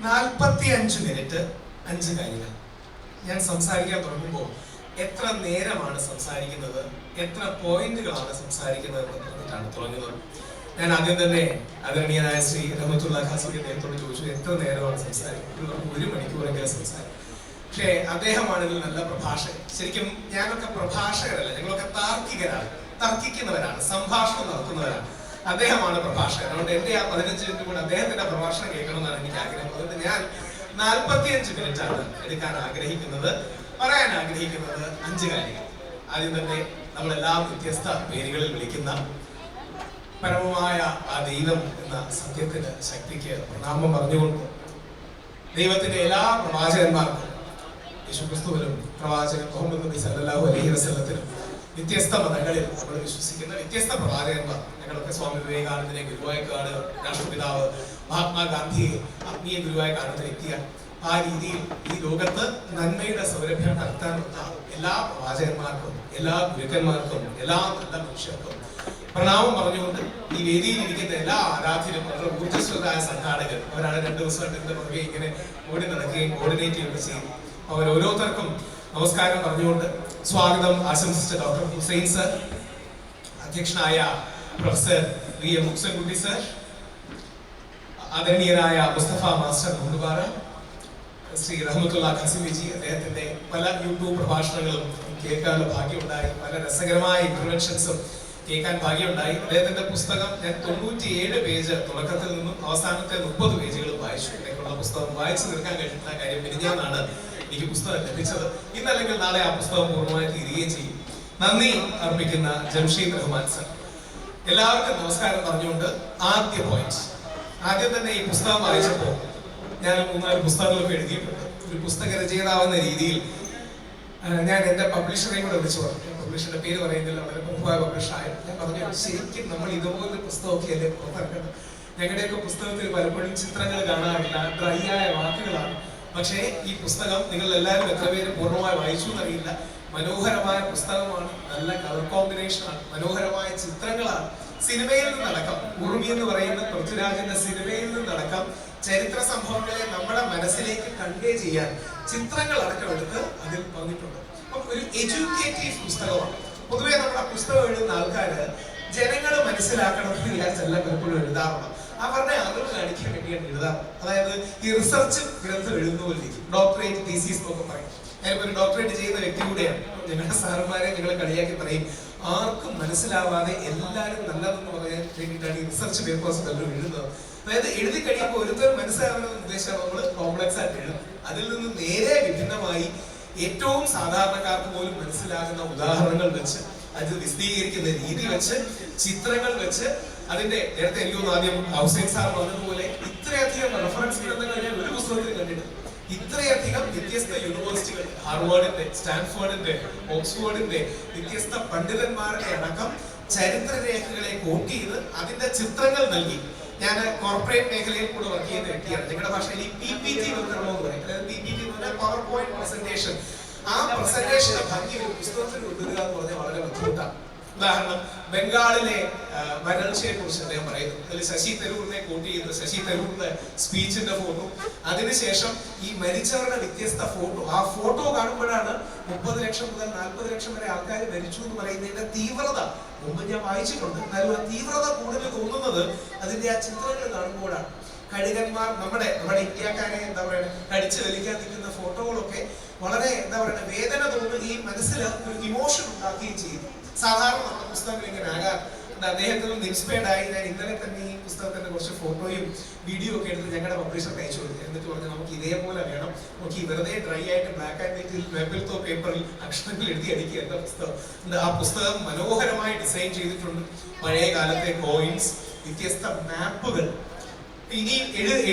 45 minute 5 കാര്യങ്ങൾ. ഞാൻ സംസാരിക്കാൻ തുടങ്ങുമ്പോൾ എത്ര നേരമാണ് സംസാരിക്കുന്നത്, എത്ര പോയിന്റുകളാണ് സംസാരിക്കുന്നത് എന്ന് പറഞ്ഞിട്ടാണ് തുടങ്ങുന്നത്. ഞാൻ ആദ്യം തന്നെ ആദരണീയനായ ശ്രീ റഹ്മത്തുള്ള ഖാസിക്ക് അദ്ദേഹത്തോട് ചോദിച്ചു, എത്ര നേരമാണ് സംസാരിക്കുന്നത്? 1 മണിക്കൂറെങ്കിലും സംസാരിക്കും. പക്ഷേ അദ്ദേഹമാണ് ഇതിൽ നല്ല പ്രഭാഷകൻ. ശരിക്കും ഞാനൊക്കെ പ്രഭാഷകരല്ല, ഞങ്ങളൊക്കെ താർക്കികരാണ്, തർക്കിക്കുന്നവരാണ്, സംഭാഷണം നടത്തുന്നവരാണ്. അദ്ദേഹമാണ് പ്രഭാഷകൻ. അതുകൊണ്ട് എന്റെ ആ 15 മിനിറ്റ് കൂടെ അദ്ദേഹത്തിന്റെ പ്രഭാഷണം കേൾക്കണമെന്നാണ് എനിക്ക് ആഗ്രഹം. അതുകൊണ്ട് ഞാൻ 45 മിനിറ്റാണ് എടുക്കാൻ ആഗ്രഹിക്കുന്നത്. പറയാൻ ആഗ്രഹിക്കുന്നത് 5 കാര്യങ്ങൾ. ആദ്യം തന്നെ നമ്മളെല്ലാം വ്യത്യസ്ത പേരുകളിൽ വിളിക്കുന്ന പരമമായ ആ ദൈവം എന്ന സത്യത്തിന് ശക്തിക്ക് പ്രണാമം പറഞ്ഞുകൊണ്ട് ദൈവത്തിന്റെ എല്ലാ പ്രവാചകന്മാർക്കും യേശുക്രിസ്തുവിനും പ്രവാചകൻ മുഹമ്മദ് നബി സല്ലല്ലാഹു അലൈഹി വസല്ലത്തിനും വ്യത്യസ്ത മതങ്ങളിൽ നമ്മൾ വിശ്വസിക്കുന്ന വ്യത്യസ്ത പ്രവാചകന്മാർ, ഞങ്ങളൊക്കെ സ്വാമി വിവേകാനന്ദനെ ഗുരുവായി കാണുക, രാഷ്ട്രപിതാവ് മഹാത്മാഗാന്ധിയെ ആത്മീയ ഗുരുവായി കാണുന്ന വ്യക്തിയ ആ രീതിയിൽ ഈ ലോകത്ത് നന്മയുടെ സൗരഭ്യം നടത്താനുള്ള എല്ലാ പ്രവാചകന്മാർക്കും, എല്ലാ ഗുരുക്കന്മാർക്കും, എല്ലാ നല്ല മനുഷ്യർക്കും പ്രണാമം പറഞ്ഞുകൊണ്ട് ഈ വേദിയിൽ ഇരിക്കുന്ന എല്ലാ ആരാധ്യരും വളരെ ഊർജ്ജസ്വലരായ സംഘാടകർ, അവരാണ് 2 ദിവസമായിട്ട് ഇതിന്റെ പുറകെ ഇങ്ങനെ ഓടി നടക്കുകയും കോർഡിനേറ്റ് ചെയ്യുകയും ചെയ്യും. അവർ ഓരോരുത്തർക്കും നമസ്കാരം പറഞ്ഞുകൊണ്ട് സ്വാഗതം ആശംസിച്ച ഡോക്ടർ ഹുസൈൻ സർ, അധ്യക്ഷനായ പ്രൊഫസർ VM മുക്സൻകുട്ടി സർ, ആദരണീയനായ മുസ്തഫ മാസ്റ്റർ മുണ്ടുപാറ, ശ്രീ റഹ്മത്തുള്ള ഖാസിമിജി, അദ്ദേഹത്തിന്റെ പല യൂട്യൂബ് പ്രഭാഷണങ്ങളും കേൾക്കാനുള്ള ഭാഗ്യമുണ്ടായി, പല രസകരമായ ഇന്റർവെൻഷൻസും കേൾക്കാൻ ഭാഗ്യമുണ്ടായി. അദ്ദേഹത്തിന്റെ പുസ്തകം ഞാൻ 97 പേജ് തുടക്കത്തിൽ നിന്നും അവസാനത്തെ 30 പേജുകളും വായിച്ചു. എനിക്കുള്ള പുസ്തകം വായിച്ചു തീർക്കാൻ കഴിയുന്ന കാര്യം മിനിഞ്ഞാന്നാണ് എനിക്ക് പുസ്തകം ലഭിച്ചത്. ഇന്നല്ലെങ്കിൽ നാളെ ആ പുസ്തകം പൂർണ്ണമായി തീരുകയും ചെയ്യും. നന്ദി അർപ്പിക്കുന്ന ജംഷീദ് റഹ്മാൻ സർ. എല്ലാവർക്കും നമസ്കാരം പറഞ്ഞുകൊണ്ട് ആദ്യ പോയിന്റ്. ആദ്യം തന്നെ ഈ പുസ്തകം വായിച്ചപ്പോൾ ഞാൻ 3-4 പുസ്തകങ്ങളൊക്കെ എഴുതിയിട്ടുണ്ട്. ഒരു പുസ്തക രചയിതാവെന്ന രീതിയിൽ ഞാൻ എന്റെ പബ്ലിഷറെയും കൂടെ വിളിച്ചു പറഞ്ഞു. പബ്ലിഷറുടെ പേര് പറയുന്നില്ല, വളരെ പ്രമുഖമായ പബ്ലിഷറായ. ഞാൻ പറഞ്ഞു, ശരിക്കും നമ്മൾ ഇതുപോലൊരു പുസ്തകമൊക്കെ അല്ലേ പുറത്തിറക്കണം. ഞങ്ങളുടെയൊക്കെ പുസ്തകത്തിൽ പലപ്പോഴും ചിത്രങ്ങൾ കാണാറില്ല, ഡ്രൈ ആയ വാക്കുകളാണ്. പക്ഷേ ഈ പുസ്തകം നിങ്ങൾ എല്ലാവരും എത്ര പേര് പൂർണ്ണമായി വായിച്ചു എന്നറിയില്ല. മനോഹരമായ പുസ്തകമാണ്, നല്ല കളർ കോമ്പിനേഷനാണ്, മനോഹരമായ ചിത്രങ്ങളാണ്. സിനിമയിൽ നിന്നടക്കം, ഉറുമി എന്ന് പറയുന്ന പൃഥ്വിരാജിന്റെ സിനിമയിൽ നിന്നടക്കം ചരിത്ര സംഭവങ്ങളെ നമ്മുടെ മനസ്സിലേക്ക് കൺവേ ചെയ്യാൻ ചിത്രങ്ങൾ അടക്കം എടുത്ത് അതിൽ പറഞ്ഞിട്ടുണ്ട്. അപ്പം ഒരു എഡ്യൂക്കേറ്റീവ് പുസ്തകമാണ്. പൊതുവെ നമ്മുടെ പുസ്തകം എഴുതുന്ന ആൾക്കാര് ജനങ്ങൾ മനസ്സിലാക്കണം എന്ന് വിചാരിച്ചല്ല പലപ്പോഴും എഴുതാറുണ്ട്. അവരുടെ അറിവ് കാണിക്കാൻ വേണ്ടിയാണ് എഴുതാറ്. അതായത് ഈ റിസർച്ച് ഗ്രന്ഥം എഴുതുന്ന പോലെ ഇരിക്കും. ഡോക്ടറേറ്റ് തീസിസ് എന്നൊക്കെ പറയും. ഞാനിപ്പോ ഒരു ഡോക്ടറേറ്റ് ചെയ്യുന്ന വ്യക്തി കൂടെയാണ്. ഞങ്ങളുടെ സാറുമാരെ ഞങ്ങൾ കളിയാക്കി പറയും, ആർക്കും മനസ്സിലാവാതെ എല്ലാവരും നല്ലതെന്ന് പറയാൻ വേണ്ടിയിട്ടാണ് ഈ റിസർച്ച് പേപ്പേഴ്സ് എല്ലാം എഴുതുന്നത്. അതായത് എഴുതി കഴിയുമ്പോൾ ഒരുത്തരും മനസ്സിലാവണമെന്ന് ഉദ്ദേശം നമ്മൾ കോംപ്ലക്സ് ആയിട്ട് എഴുതും. അതിൽ നിന്ന് നേരെ വിഭിന്നമായി ഏറ്റവും സാധാരണക്കാർക്ക് പോലും മനസ്സിലാകുന്ന ഉദാഹരണങ്ങൾ വെച്ച്, അത് വിശദീകരിക്കുന്ന രീതി വെച്ച്, ചിത്രങ്ങൾ വെച്ച്, അതിന്റെ നേരത്തെ എനിക്കൊന്ന് ആദ്യം ഹുസൈൻ സാർ പറഞ്ഞതുപോലെ ഇത്രയധികം റെഫറൻസ് ഗ്രന്ഥങ്ങൾ ഞാൻ ഒരു പുസ്തകത്തിൽ കണ്ടിട്ടുണ്ട്. ഇത്രയധികം വ്യത്യസ്ത യൂണിവേഴ്സിറ്റികൾ, ഹാർവാർഡിന്റെ, സ്റ്റാൻഫോർഡിന്റെ, ഓക്സ്ഫോർഡിന്റെ വ്യത്യസ്ത പണ്ഡിതന്മാരുടെ അടക്കം ചരിത്രരേഖകളെ കോട്ട് ചെയ്ത് അതിന്റെ ചിത്രങ്ങൾ നൽകി. ഞാൻ കോർപ്പറേറ്റ് മേഖലയിൽ കൂടെ വർക്ക് ചെയ്യുന്ന വ്യക്തിയാണ്. ഞങ്ങളുടെ ഭാഷയിൽ PPT എന്ന് പറയും. അതായത് PPT എന്ന് പറഞ്ഞാൽ പവർ പോയിന്റ് പ്രസന്റേഷൻ. ആ പ്രസന്റേഷന്റെ ഭംഗി ഒരു പുസ്തകത്തിൽ കൊണ്ടുവരിക എന്ന് പറഞ്ഞാൽ വളരെ ബുദ്ധിമുട്ടാണ്. ഉദാഹരണം, ബംഗാളിലെ വരൾച്ചയെ കുറിച്ച് അദ്ദേഹം പറയുന്നു. അതിൽ ശശി തരൂരിനെ കോട്ട് ചെയ്യുന്നത്, ശശി തരൂരിന്റെ സ്പീച്ചിന്റെ ഫോട്ടോ, അതിനുശേഷം ഈ മരിച്ചവരുടെ വ്യത്യസ്ത ഫോട്ടോ. ആ ഫോട്ടോ കാണുമ്പോഴാണ് 30 ലക്ഷം മുതൽ 40 ലക്ഷം വരെ ആൾക്കാർ മരിച്ചു എന്ന് പറയുന്നതിന്റെ തീവ്രത മുമ്പ് ഞാൻ വായിച്ചിട്ടുണ്ട്. എന്നാലും ആ തീവ്രത കൂടുതൽ തോന്നുന്നത് അതിന്റെ ആ ചിത്രങ്ങൾ കാണുമ്പോഴാണ്. കഴുകന്മാർ, നമ്മുടെ ഇന്ത്യക്കാരെ എന്താ പറയുക, കടിച്ചു വലിക്കാൻ നിൽക്കുന്ന ഫോട്ടോകളൊക്കെ വളരെ എന്താ പറയുക, വേദന തോന്നുകയും മനസ്സിൽ ഒരു ഇമോഷൻ ഉണ്ടാക്കുകയും ചെയ്തു. സാധാരണ നമ്മുടെ പുസ്തകങ്ങൾ ഇങ്ങനെ ആകാം. അദ്ദേഹത്തിൽ നിന്ന് ഇൻസ്പയർഡ് ആയി ഞാൻ ഇന്നലെ തന്നെ ഈ പുസ്തകത്തിന്റെ കുറച്ച് ഫോട്ടോയും വീഡിയോ ഒക്കെ എടുത്ത് ഞങ്ങളുടെ പബ്ലിഷർക്ക് അയച്ചു കൊടുത്തു. എന്നിട്ട് പറഞ്ഞു, നമുക്ക് ഇതേപോലെ വേണം, നമുക്ക് ഈ വെറുതെ ഡ്രൈ ആയിട്ട് ബ്ലാക്ക് ആൻഡ് വൈറ്റിൽ വെബിൽത്തോ പേപ്പറിൽ അക്ഷരങ്ങൾ എഴുതി അടിക്കുക എന്ന പുസ്തകം. ആ പുസ്തകം മനോഹരമായി ഡിസൈൻ ചെയ്തിട്ടുണ്ട്. പഴയ കാലത്തെ കോയിൻസ്, വ്യത്യസ്ത മാപ്പുകൾ. ഇനി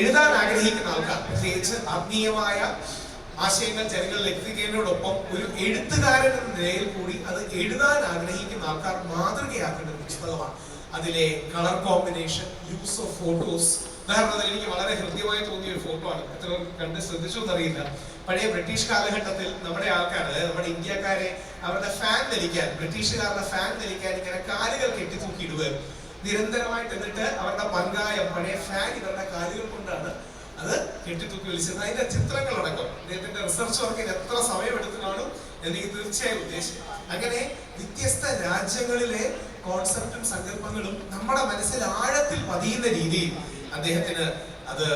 എഴുതാൻ ആഗ്രഹിക്കുന്ന ആൾക്കാർ, പ്രത്യേകിച്ച് ആത്മീയമായ ആശയങ്ങൾ ജനങ്ങളിൽ എത്തിക്കുന്നതിനോടൊപ്പം ഒരു എഴുത്തുകാരൻ എന്ന നിലയിൽ കൂടി അത് എഴുതാൻ ആഗ്രഹിക്കുന്ന ആൾക്കാർ മാതൃകയാക്കേണ്ട ഒരു പുസ്തകമാണ്. അതിലെ colour combination, use of photos. ഉദാഹരണത്തിന് എനിക്ക് വളരെ ഹൃദ്യമായി തോന്നിയ ഒരു ഫോട്ടോ ആണ്. എത്ര കണ്ട് ശ്രദ്ധിച്ചു എന്നറിയില്ല. പഴയ ബ്രിട്ടീഷ് കാലഘട്ടത്തിൽ നമ്മുടെ ആൾക്കാർ, അതായത് നമ്മുടെ ഇന്ത്യക്കാരെ അവരുടെ ഫാൻ വലിക്കാൻ, ബ്രിട്ടീഷുകാരുടെ ഫാൻ വലിക്കാൻ ഇങ്ങനെ കാലുകൾ കെട്ടിത്തൂക്കി ഇടുകയായിരുന്നു നിരന്തരമായിട്ട്. എന്നിട്ട് അവരുടെ പങ്കായം, പഴയ ഫാൻ ഇവരുടെ കാലുകൾ കൊണ്ടാണ് അത് കെട്ടിത്തൂക്കി വിളിച്ചിരുന്നത്. അതിന്റെ ചിത്രങ്ങളടക്കം അദ്ദേഹത്തിന്റെ റിസർച്ച് വർക്കിന് എത്ര സമയമെടുത്തു കാണും എനിക്ക് തീർച്ചയായും ഉദ്ദേശം. അങ്ങനെ വ്യത്യസ്ത രാജ്യങ്ങളിലെ കോൺസെപ്റ്റും സങ്കല്പങ്ങളും നമ്മുടെ മനസ്സിൽ ആഴത്തിൽ പതിയുന്ന രീതിയിൽ അദ്ദേഹത്തിന് അത്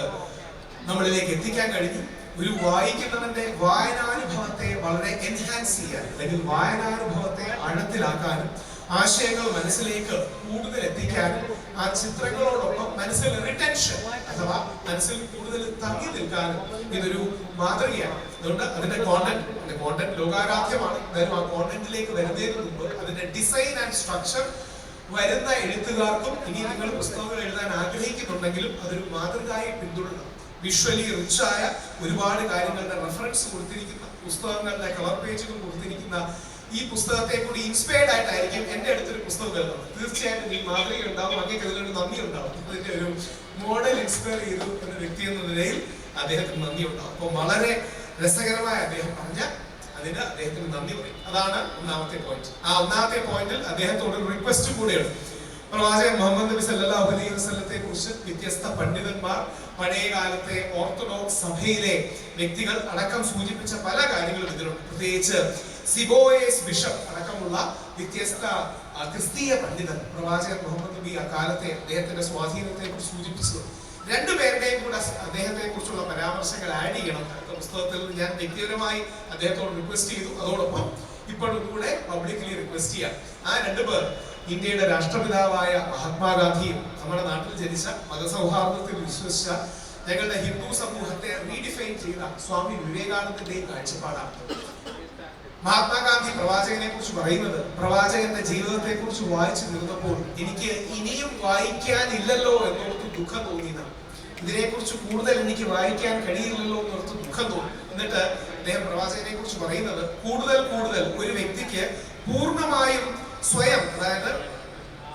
നമ്മളിലേക്ക് എത്തിക്കാൻ കഴിഞ്ഞു. ഒരു വായിക്കുന്നവന്റെ വായനാനുഭവത്തെ വളരെ എൻഹാൻസ് ചെയ്യാൻ, അല്ലെങ്കിൽ വായനാനുഭവത്തെ ആഴത്തിലാക്കാനും ആശയങ്ങൾ മനസ്സിലേക്ക് കൂടുതൽ എത്തിക്കാനും ആ ചിത്രങ്ങളോടൊപ്പം മനസ്സിൽ റിട്ടൻഷൻ അഥവാ മനസ്സിൽ കൂടുതൽ തങ്ങി നിൽക്കാനും ഇതൊരു മാതൃകയാണ്. അതുകൊണ്ട് അതിന്റെ കോണ്ടന്റ് ലോകാരാധ്യമാണ്. എന്തായാലും ആ കോണ്ടന്റിലേക്ക് വരുന്നതിന് മുമ്പ് അതിന്റെ ഡിസൈൻ ആൻഡ് സ്ട്രക്ചർ വരുന്ന എഴുത്തുകാർക്കും ഇനി നിങ്ങൾ പുസ്തകങ്ങൾ എഴുതാൻ ആഗ്രഹിക്കുന്നുണ്ടെങ്കിലും അതൊരു മാതൃകയായി പിന്തുടരണം. വിഷ്വലി റിച്ച് ആയ ഒരുപാട് കാര്യങ്ങളുടെ റെഫറൻസ് കൊടുത്തിരിക്കുന്ന പുസ്തകങ്ങളുടെ കവർ പേജുകൾ കൊടുത്തിരിക്കുന്ന ഈ പുസ്തകത്തെ കൂടി ഇൻസ്പയർഡ് ആയിട്ടായിരിക്കും എന്റെ അടുത്തൊരു പുസ്തകം വരുന്നത്. തീർച്ചയായിട്ടും ഈ മാതൃക ഉണ്ടാവും, അങ്ങേക്ക് അതിലൊരു നന്ദി ഉണ്ടാവും. അതിന്റെ ഒരു മോഡൽ ഇൻസ്പയർ ചെയ്തു എന്ന വ്യക്തി എന്ന നിലയിൽ അദ്ദേഹത്തിന് നന്ദി ഉണ്ടാവും. അപ്പോൾ വളരെ രസകരമായ അദ്ദേഹം പറഞ്ഞ അതിന് അദ്ദേഹത്തിന് നന്ദി പറയും. അതാണ് ഒന്നാമത്തെ പോയിന്റ്. ആ ഒന്നാമത്തെ പോയിന്റിൽ അദ്ദേഹത്തോട് ഒരു റിക്വസ്റ്റ് കൂടെയാണ്. പ്രവാചകൻ മുഹമ്മദ് നബി സല്ലല്ലാഹു അലൈഹി വസല്ലത്തെ കുറിച്ച് വ്യത്യസ്ത പണ്ഡിതന്മാർ, പഴയ കാലത്തെ ഓർത്തഡോക്സ് സഭയിലെ വ്യക്തികൾ അടക്കം സൂചിപ്പിച്ച പല കാര്യങ്ങളും ഇതിലുണ്ട്. പ്രത്യേകിച്ച് സിബോയേസ് ബിഷപ്പ് അടക്കമുള്ള വ്യത്യസ്ത ക്രിസ്തീയ പണ്ഡിതർ പ്രവാചകൻ മുഹമ്മദ് നബി ആ കാലത്തെ അദ്ദേഹത്തിന്റെ സ്വാധീനത്തെ കുറിച്ച് സൂചിപ്പിച്ചു. രണ്ടുപേരുടെയും കൂടെ അദ്ദേഹത്തെ കുറിച്ചുള്ള പരാമർശങ്ങൾ ആഡ് ചെയ്യണം അടുത്ത പുസ്തകത്തിൽ. ഞാൻ വ്യക്തിപരമായി അദ്ദേഹത്തോട് റിക്വസ്റ്റ് ചെയ്തു. അതോടൊപ്പം ഇപ്പോഴും കൂടെ പബ്ലിക്കലി റിക്വസ്റ്റ് ചെയ്യാം. ആ രണ്ടുപേർ ഇന്ത്യയുടെ രാഷ്ട്രപിതാവായ മഹാത്മാഗാന്ധിയും നമ്മുടെ നാട്ടിൽ ജനിച്ച മതസൗഹാർദ്ദത്തിൽ വിശ്വസിച്ച ഞങ്ങളുടെ ഹിന്ദു സമൂഹത്തെ റീഡിഫൈൻ ചെയ്ത സ്വാമി വിവേകാനന്ദന്റെയും കാഴ്ചപ്പാടാണ്. മഹാത്മാഗാന്ധി പ്രവാചകനെ കുറിച്ച് പറയുന്നത്, പ്രവാചകന്റെ ജീവിതത്തെ കുറിച്ച് വായിച്ചു തീർന്നപ്പോൾ എനിക്ക് ഇനിയും വായിക്കാനില്ലല്ലോ എന്നോർത്ത് ദുഃഖം തോന്നിയതാണ്. ഇതിനെക്കുറിച്ച് കൂടുതൽ എനിക്ക് വായിക്കാൻ കഴിയില്ലല്ലോ എന്നോർത്ത് ദുഃഖം തോന്നി. എന്നിട്ട് അദ്ദേഹം പ്രവാചകനെ കുറിച്ച് പറയുന്നത്, കൂടുതൽ ഒരു വ്യക്തിക്ക് പൂർണ്ണമായും സ്വയം, അതായത്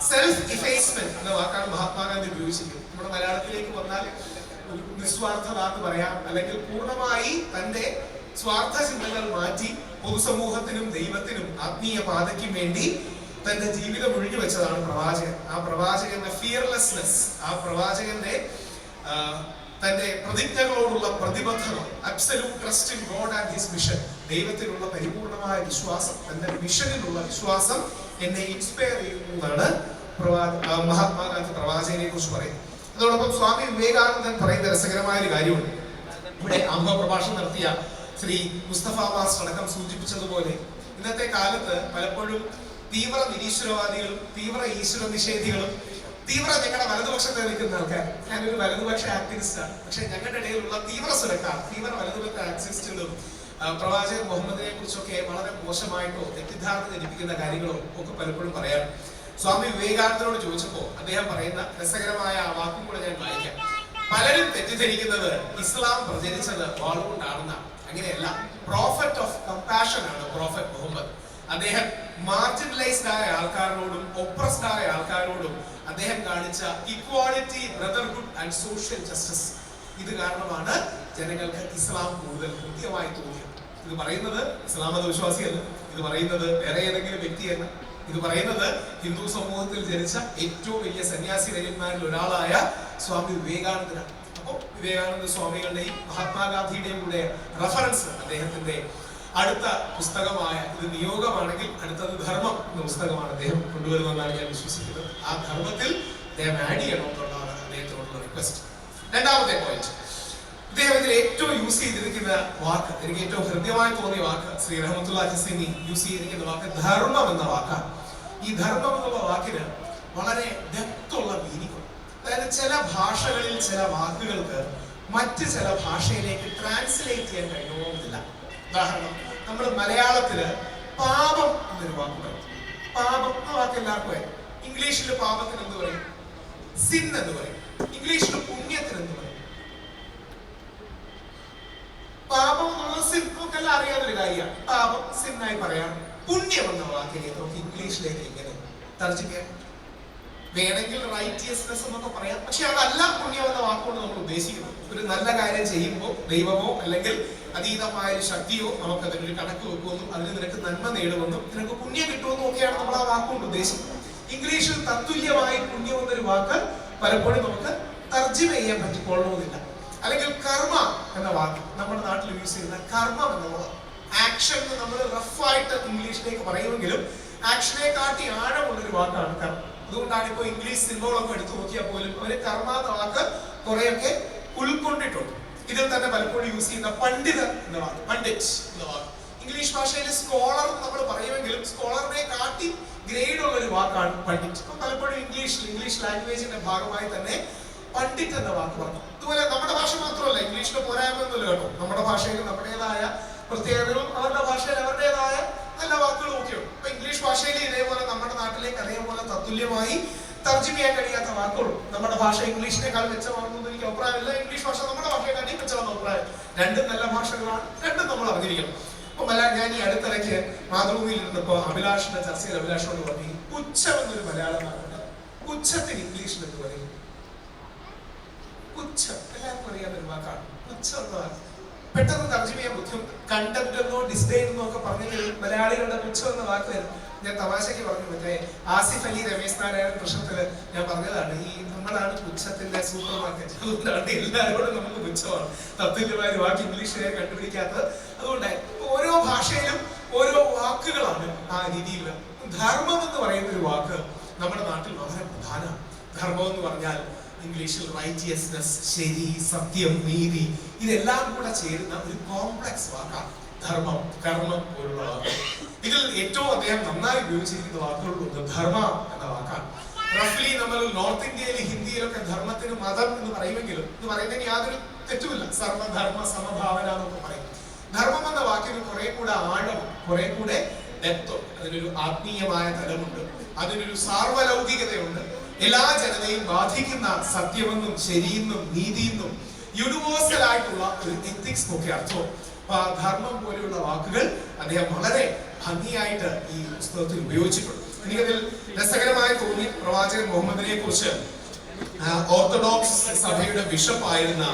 സെൽഫ് ഇഫേസ്മെന്റ് എന്ന വാക്കാണ് മഹാത്മാഗാന്ധി ഉപയോഗിച്ചിരിക്കുന്നത്. നമ്മുടെ മലയാളത്തിലേക്ക് വന്നാൽ ഒരു നിസ്വാർത്ഥത എന്ന് പറയാം, അല്ലെങ്കിൽ പൂർണ്ണമായി തന്റെ സ്വാർത്ഥ ചിന്തകൾ മാറ്റി പൊതുസമൂഹത്തിനും ദൈവത്തിനും ആത്മീയ പാതയ്ക്കും വേണ്ടി തന്റെ ജീവിതം ഒഴിഞ്ഞു വെച്ചതാണ് പ്രവാചകൻ. ആ പ്രവാചകന്റെ ഫിയർലെസ്നെസ്, ആ പ്രവാചകന്റെ തന്റെ പ്രതിജ്ഞകളോടുള്ള പ്രതിബദ്ധത, absolute trust in God and his mission, ദൈവത്തിലുള്ള പരിപൂർണമായ വിശ്വാസം, തന്റെ മിഷനിലുള്ള വിശ്വാസം എന്നെ ഇൻസ്പയർ ചെയ്യുന്നതാണ് മഹാത്മാഗാന്ധി പ്രവാചകനെ കുറിച്ച് പറയുന്നത്. അതോടൊപ്പം സ്വാമി വിവേകാനന്ദൻ പറയുന്ന രസകരമായ ഒരു കാര്യമുണ്ട്. ഇവിടെ ആമുഖ പ്രഭാഷണം നടത്തിയ ശ്രീ മുസ്തഫ മാസ്റ്റർ അടക്കം സൂചിപ്പിച്ചതുപോലെ ഇന്നത്തെ കാലത്ത് പലപ്പോഴും തീവ്ര നിരീശ്വരവാദികളും തീവ്ര ഈശ്വര നിഷേധികളും ഞങ്ങളുടെ വലതുപക്ഷത്തെ നിൽക്കുന്ന ആൾക്കാർ, ഞാനൊരു വലതുപക്ഷ ആക്ടിവിസ്റ്റാണ്, പക്ഷെ ഞങ്ങളുടെ ഇടയിലുള്ള തീവ്ര സുരക്കാർ, തീവ്ര വലതുപക്ഷ ആക്ടിവിസ്റ്റുകളും പ്രവാചകൻ മുഹമ്മദിനെ കുറിച്ചൊക്കെ വളരെ മോശമായിട്ടോ തെറ്റിദ്ധാരണ ജനിപ്പിക്കുന്ന കാര്യങ്ങളോ ഒക്കെ പലപ്പോഴും പറയാം. സ്വാമി വിവേകാനന്ദനോട് ചോദിച്ചപ്പോൾ അദ്ദേഹം പറയുന്ന രസകരമായ ആ വാക്കും കൂടെ ഞാൻ വായിക്കാം. പലരും തെറ്റിദ്ധരിക്കുന്നത് ഇസ്ലാം പ്രചരിച്ചത് വാളുകൊണ്ടാണെന്നാണ്. അങ്ങനെയല്ല. പ്രോഫറ്റ് ഓഫ് കമ്പാഷൻ ആണ് പ്രോഫറ്റ് മുഹമ്മദ്. അദ്ദേഹം മാർജിനലൈസ്ഡ് ആയ ആൾക്കാരോടും ഒപ്രസ്ഡ് ആയ ആൾക്കാരോടും അദ്ദേഹം കാണിച്ച equality, brotherhood and social justice, ഇത് കാരണമാണ് ജനങ്ങൾക്ക് ഇസ്ലാം കൂടുതൽ കൃത്യമായി തോന്നിയത്. ഇത് പറയുന്നത് ഇസ്ലാം മത വിശ്വാസിയല്ല, ഇത് പറയുന്നത് വേറെ ഏതെങ്കിലും വ്യക്തിയല്ല, ഇത് പറയുന്നത് ഹിന്ദു സമൂഹത്തിൽ ജനിച്ച ഏറ്റവും വലിയ സന്യാസി വര്യന്മാരിൽ ഒരാളായ സ്വാമി വിവേകാനന്ദനാണ്. അപ്പോൾ വിവേകാനന്ദ സ്വാമികളുടെയും മഹാത്മാഗാന്ധിയുടെയും കൂടെ റഫറൻസ് അദ്ദേഹത്തിന്റെ അടുത്ത പുസ്തകമായ, ഇത് നിയോഗമാണെങ്കിൽ അടുത്തത് ധർമ്മം എന്ന പുസ്തകമാണ് അദ്ദേഹം കൊണ്ടുവരുന്നതെന്നാണ് ഞാൻ വിശ്വസിക്കുന്നത്. ആ ധർമ്മത്തിൽ അദ്ദേഹം ആഡ് ചെയ്യണമെന്നുള്ളതാണ് അദ്ദേഹത്തോടുള്ള റിക്വസ്റ്റ്. രണ്ടാമത്തെ പോയിന്റ്, ഇദ്ദേഹത്തിൽ ഏറ്റവും യൂസ് ചെയ്തിരിക്കുന്ന വാക്ക്, എനിക്ക് ഏറ്റവും ഹൃദ്യമായി തോന്നിയ വാക്ക്, ശ്രീ റഹ്മത്തുള്ളാഹി ഹസനി യൂസ് ചെയ്തിരിക്കുന്ന വാക്ക് ധർമ്മം എന്ന വാക്കാണ്. ഈ ധർമ്മം എന്നുള്ള വാക്കിന് വളരെ ഡെപ്തുള്ള മീനിങ് ഉണ്ട്. അതായത് ചില ഭാഷകളിൽ ചില വാക്കുകൾക്ക് മറ്റ് ചില ഭാഷയിലേക്ക് ട്രാൻസ്ലേറ്റ് ചെയ്യാൻ കഴിയുന്നില്ല. ഉദാഹരണം, നമ്മൾ മലയാളത്തില് പാപം എന്നൊരു വാക്ക് പറയും. പാപം എന്ന വാക്ക് എല്ലാവർക്കും പറയും. ഇംഗ്ലീഷിൽ പാപത്തിന് എന്ത് പറയും? സിൻ എന്ന് പറയും. ഇംഗ്ലീഷിൽ പുണ്യത്തിന് എന്ത് പറയും? പാപം എന്നുള്ളത് സിൻ, നമുക്കെല്ലാം അറിയാവുന്നൊരു കാര്യമാണ്. പാപം സിന്നായി പറയാം. പുണ്യം എന്ന വാക്കിനെ നമുക്ക് ഇംഗ്ലീഷിലേക്ക് എങ്ങനെ തർജ്ജിക്കാം? വേണമെങ്കിൽ റൈറ്റിയസ്നെസ് എന്നൊക്കെ പറയാം, പക്ഷെ അതല്ല പുണ്യം എന്ന വാക്കുകൊണ്ട് നമ്മൾ ഉദ്ദേശിക്കുന്നത്. ഒരു നല്ല കാര്യം ചെയ്യുമ്പോൾ ദൈവമോ അല്ലെങ്കിൽ അതീതമായ ഒരു ശക്തിയോ നമുക്ക് അതിനൊരു കണക്ക് വെക്കുമെന്നും അതിന് നിനക്ക് നന്മ നേടുമെന്നും നിനക്ക് പുണ്യം കിട്ടുമെന്നും ഒക്കെയാണ് നമ്മൾ ആ വാക്കുകൊണ്ട് ഉദ്ദേശിക്കുന്നത്. ഇംഗ്ലീഷിൽ തത്തുല്യമായി പുണ്യം എന്നൊരു വാക്ക് പലപ്പോഴും നമുക്ക് തർജ്ജിമ ചെയ്യാൻ പറ്റിക്കൊള്ളണമെന്നില്ല. അല്ലെങ്കിൽ കർമ്മ എന്ന വാക്ക് നമ്മുടെ നാട്ടിൽ യൂസ് ചെയ്യുന്ന കർമ്മം എന്നുള്ളത് ആക്ഷൻ എന്ന് നമ്മൾ റഫായിട്ട് ഇംഗ്ലീഷിലേക്ക് പറയുമെങ്കിലും ആക്ഷനെ കാട്ടി ആഴമുള്ളൊരു വാക്കാണ് കർമ്മം. അതുകൊണ്ടാണ് ഇപ്പോൾ ഇംഗ്ലീഷ് സിനിമകളൊക്കെ എടുത്തു നോക്കിയാൽ പോലും അവര് കർമ്മ എന്ന വാക്ക് കുറെയൊക്കെ ഉൾക്കൊണ്ടിട്ടുണ്ട്. ഇതിൽ തന്നെ പലപ്പോഴും യൂസ് ചെയ്യുന്ന പണ്ഡിതർ എന്ന വാക്ക്, പണ്ഡിറ്റ് എന്ന വാക്ക്. ഇംഗ്ലീഷ് ഭാഷയിൽ സ്കോളർ നമ്മൾ പറയുമെങ്കിലും സ്കോളറിനെ കാട്ടി ഗ്രേഡ് ഉള്ള ഒരു വാക്കാണ് പണ്ഡിറ്റ്. അപ്പം പലപ്പോഴും ഇംഗ്ലീഷ് ലാംഗ്വേജിന്റെ ഭാഗമായി തന്നെ പണ്ഡിറ്റ് എന്ന വാക്ക് പറഞ്ഞു. അതുപോലെ നമ്മുടെ ഭാഷ മാത്രമല്ല, ഇംഗ്ലീഷിന്റെ പോരായ്മയൊന്നുമില്ല കേട്ടോ. നമ്മുടെ ഭാഷയിൽ നമ്മുടേതായ പ്രത്യേകതകളും അവരുടെ ഭാഷയിൽ അവരുടേതായ നല്ല വാക്കുകളും ഒക്കെ ഉണ്ട്. ഇപ്പൊ ഇംഗ്ലീഷ് ഭാഷയിൽ ഇതേപോലെ നമ്മുടെ നാട്ടിലേക്ക് അതേപോലെ തത്തുല്യമായി തർജ്ജിമ ചെയ്യാൻ കഴിയാത്ത വാക്കുകളും. നമ്മുടെ ഭാഷ ഇംഗ്ലീഷിനേക്കാൾ മെച്ചമാണെന്നൊന്നും എനിക്ക് അഭിപ്രായമില്ല. ഇംഗ്ലീഷ് ഭാഷ നമ്മുടെ ഭാഷയെക്കാട്ടി മെച്ചമാണെന്ന് അഭിപ്രായം. രണ്ടും നല്ല ഭാഷകളാണ്, രണ്ടും നമ്മൾ അറിഞ്ഞിരിക്കണം. അപ്പൊ ഞാൻ ഈ അടുത്തിടയ്ക്ക് മാതൃഭൂമിയിൽ ഇരുന്നപ്പോ അഭിലാഷിന്റെ ചർച്ചയിൽ അഭിലാഷിനോട് പറഞ്ഞു, പുച്ഛം എന്നൊരു മലയാളം വാക്കുണ്ട്. പുച്ഛത്തിന് ഇംഗ്ലീഷിൽ എന്ത് പറയും? പുച്ഛം എല്ലാവർക്കും അറിയാവുന്ന ഒരു വാക്കാണ് പുച്ഛം എന്ന വാക്ക്. പെട്ടെന്ന് തർജ്ജിമ ചെയ്യാൻ ബുദ്ധിമുട്ട്. കണ്ടംപ്റ്റ് എന്നോ ഡിസ്ഡെയിൻ എന്നോ ഒക്കെ പറഞ്ഞെങ്കിൽ മലയാളികളുടെ പുച്ഛം എന്ന വാക്ക് വരും. ഞാൻ തമാശയ്ക്ക് പറഞ്ഞു, മറ്റേ ആസിഫ് അലി രമേശ് നാരായണൻ പ്രശ്നത്തില് ഞാൻ പറഞ്ഞതാണ്, ഈ നമ്മളാണ് പുച്ഛത്തിന്റെ സൂപ്പർ മാർക്കറ്റ്. അതുകൊണ്ടാണ് എല്ലാവരോടും നമുക്ക് പുച്ഛമാണ്. തത്തുല്യമായ ഒരു വാക്ക് ഇംഗ്ലീഷുകാരെ കണ്ടുപിടിക്കാത്തത്. അതുകൊണ്ടായി ഓരോ ഭാഷയിലും ഓരോ വാക്കുകളാണ് ആ രീതിയിൽ. ധർമ്മം എന്ന് പറയുന്ന ഒരു വാക്ക് നമ്മുടെ നാട്ടിൽ വളരെ പ്രധാനമാണ്. ധർമ്മം എന്ന് പറഞ്ഞാൽ ഇംഗ്ലീഷിൽ റൈറ്റിയസ്നെസ്, ശരി, സത്യം, നീതി, ഇതെല്ലാം കൂടെ ചേരുന്ന ഒരു കോംപ്ലക്സ് വാക്കാണ് ധർമ്മം, കർമ്മം പോലുള്ള വാക്കുകൾ. ഇതിൽ ഏറ്റവും അദ്ദേഹം നന്നായി ഉപയോഗിച്ചിരിക്കുന്ന വാക്കുകളിലൊന്ന് ധർമ്മ എന്ന വാക്കാണ്. റഫ്ലി നമ്മൾ നോർത്ത് ഇന്ത്യയിൽ ഹിന്ദിയിലൊക്കെ ധർമ്മത്തിന് മതം എന്ന് പറയുമെങ്കിലും ഇത് പറയുന്നതിന് യാതൊരു തെറ്റുമില്ല. സർവധർമ്മ സമഭാവന എന്നൊക്കെ പറയും. ധർമ്മം എന്ന വാക്കിന് കുറെ കൂടെ ആഴം, കുറെ കൂടെ ഡെപ്തും, അതിനൊരു ആത്മീയമായ തലമുണ്ട്, അതിനൊരു സാർവലൗകികതയുണ്ട്. എല്ലാ ജനതയും ബാധിക്കുന്ന സത്യമെന്നും ശരിയെന്നും നീതിയെന്നും യൂണിവേഴ്സൽ ആയിട്ടുള്ള ഒരു എത്തിക്സ് ഒക്കെ അർത്ഥവും. അപ്പൊ ആ ധർമ്മം പോലെയുള്ള വാക്കുകൾ അദ്ദേഹം വളരെ ഭംഗിയായിട്ട് ഈ പുസ്തകത്തിൽ ഉപയോഗിച്ചിട്ടുണ്ട്. എനിക്കതിൽ രസകരമായി തോന്നി പ്രവാചകൻ മുഹമ്മദിനെ കുറിച്ച് ഓർത്തഡോക്സ് സഭയുടെ ബിഷപ്പ് ആയിരുന്ന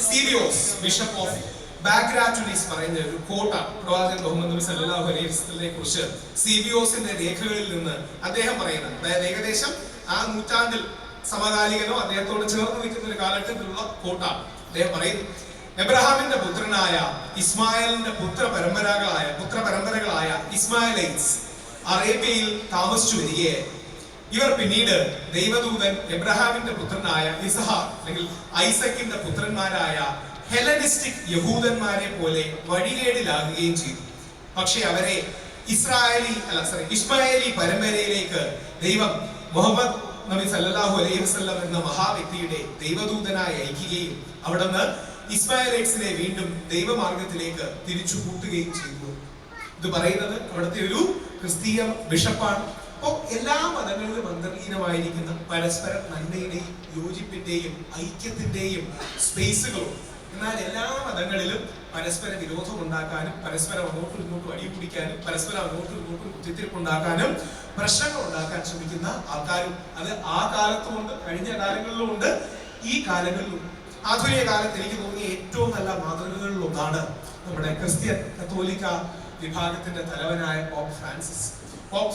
സീരിയോസ്, ബിഷപ്പ് ഓഫ് ബാഗ്രാറ്റുനിസ് പറയുന്ന ഒരു കോട്ടാണ്. പ്രവാചകൻ മുഹമ്മദ് നബി സല്ലല്ലാഹു അലൈഹി വസല്ലമയെ കുറിച്ച് സീരിയോസിന്റെ രേഖകളിൽ നിന്ന് അദ്ദേഹം പറയുന്നത്, അതായത് ഏകദേശം ആ നൂറ്റാണ്ടിൽ സമകാലികനോ അദ്ദേഹത്തോട് ചേർന്ന് നിൽക്കുന്ന ഒരു കാലഘട്ടത്തിലുള്ള കോട്ടാണ്. അദ്ദേഹം പറയുന്നു, എബ്രഹാമിന്റെ പുത്രനായ ഇസ്മായിലിന്റെ പുത്രപരമ്പരകളായ ഇസ്മായിലൈറ്റ്സ് അറേബ്യയിൽ താമസിച്ചു വരികയായിരുന്നു. ഇവർ പിന്നീട് ദൈവദൂതൻ എബ്രഹാമിന്റെ പുത്രനായ ഇസഹാക്ക് അല്ലെങ്കിൽ ഐസക്കിന്റെ പുത്രന്മാരായ ഹെലനിസ്റ്റിക് യഹൂദന്മാരെ പോലെ വഴികേടിലാകുകയും ചെയ്തു. പക്ഷെ അവരെ ഇസ്മായേലി പരമ്പരയിലേക്ക് ദൈവം മുഹമ്മദ് നബി സല്ലല്ലാഹു അലൈഹി വസല്ലം എന്ന മഹാവ്യക്തിയുടെ ദൈവദൂതനായി അയക്കുകയും അവിടുന്ന് ഇസ്മായിലൈറ്റ്സിനെ വീണ്ടും ദൈവമാർഗത്തിലേക്ക് തിരിച്ചു കൂട്ടുകയും ചെയ്തു. ഇത് പറയുന്നത് അവിടുത്തെ ഒരു ക്രിസ്തീയ ബിഷപ്പാണ്. അപ്പോൾ എല്ലാ മതങ്ങളിലും അന്തർലീനമായിരിക്കുന്ന പരസ്പരം നന്മയുടെയും യോജിപ്പിന്റെയും ഐക്യത്തിന്റെയും സ്പേസുകളും, എന്നാൽ എല്ലാ മതങ്ങളിലും പരസ്പര വിരോധം ഉണ്ടാക്കാനും പരസ്പരം അങ്ങോട്ടും ഇങ്ങോട്ടും അടിപിടിക്കാനും പരസ്പരം അങ്ങോട്ടും ഇങ്ങോട്ടും കുത്തിത്തിരിപ്പുണ്ടാക്കാനും പ്രശ്നങ്ങൾ ഉണ്ടാക്കാൻ ശ്രമിക്കുന്ന ആൾക്കാരും അത് ആ കാലത്തുമുണ്ട്, കഴിഞ്ഞ കാലങ്ങളിലും ഉണ്ട്, ഈ കാലങ്ങളിലും. ആധുനിക കാലത്ത് എനിക്ക് തോന്നിയ ഏറ്റവും നല്ല മാതൃകകളിൽ ഒന്നാണ് നമ്മുടെ ക്രിസ്ത്യൻ കത്തോലിക്ക വിഭാഗത്തിന്റെ തലവനായ പോപ്പ്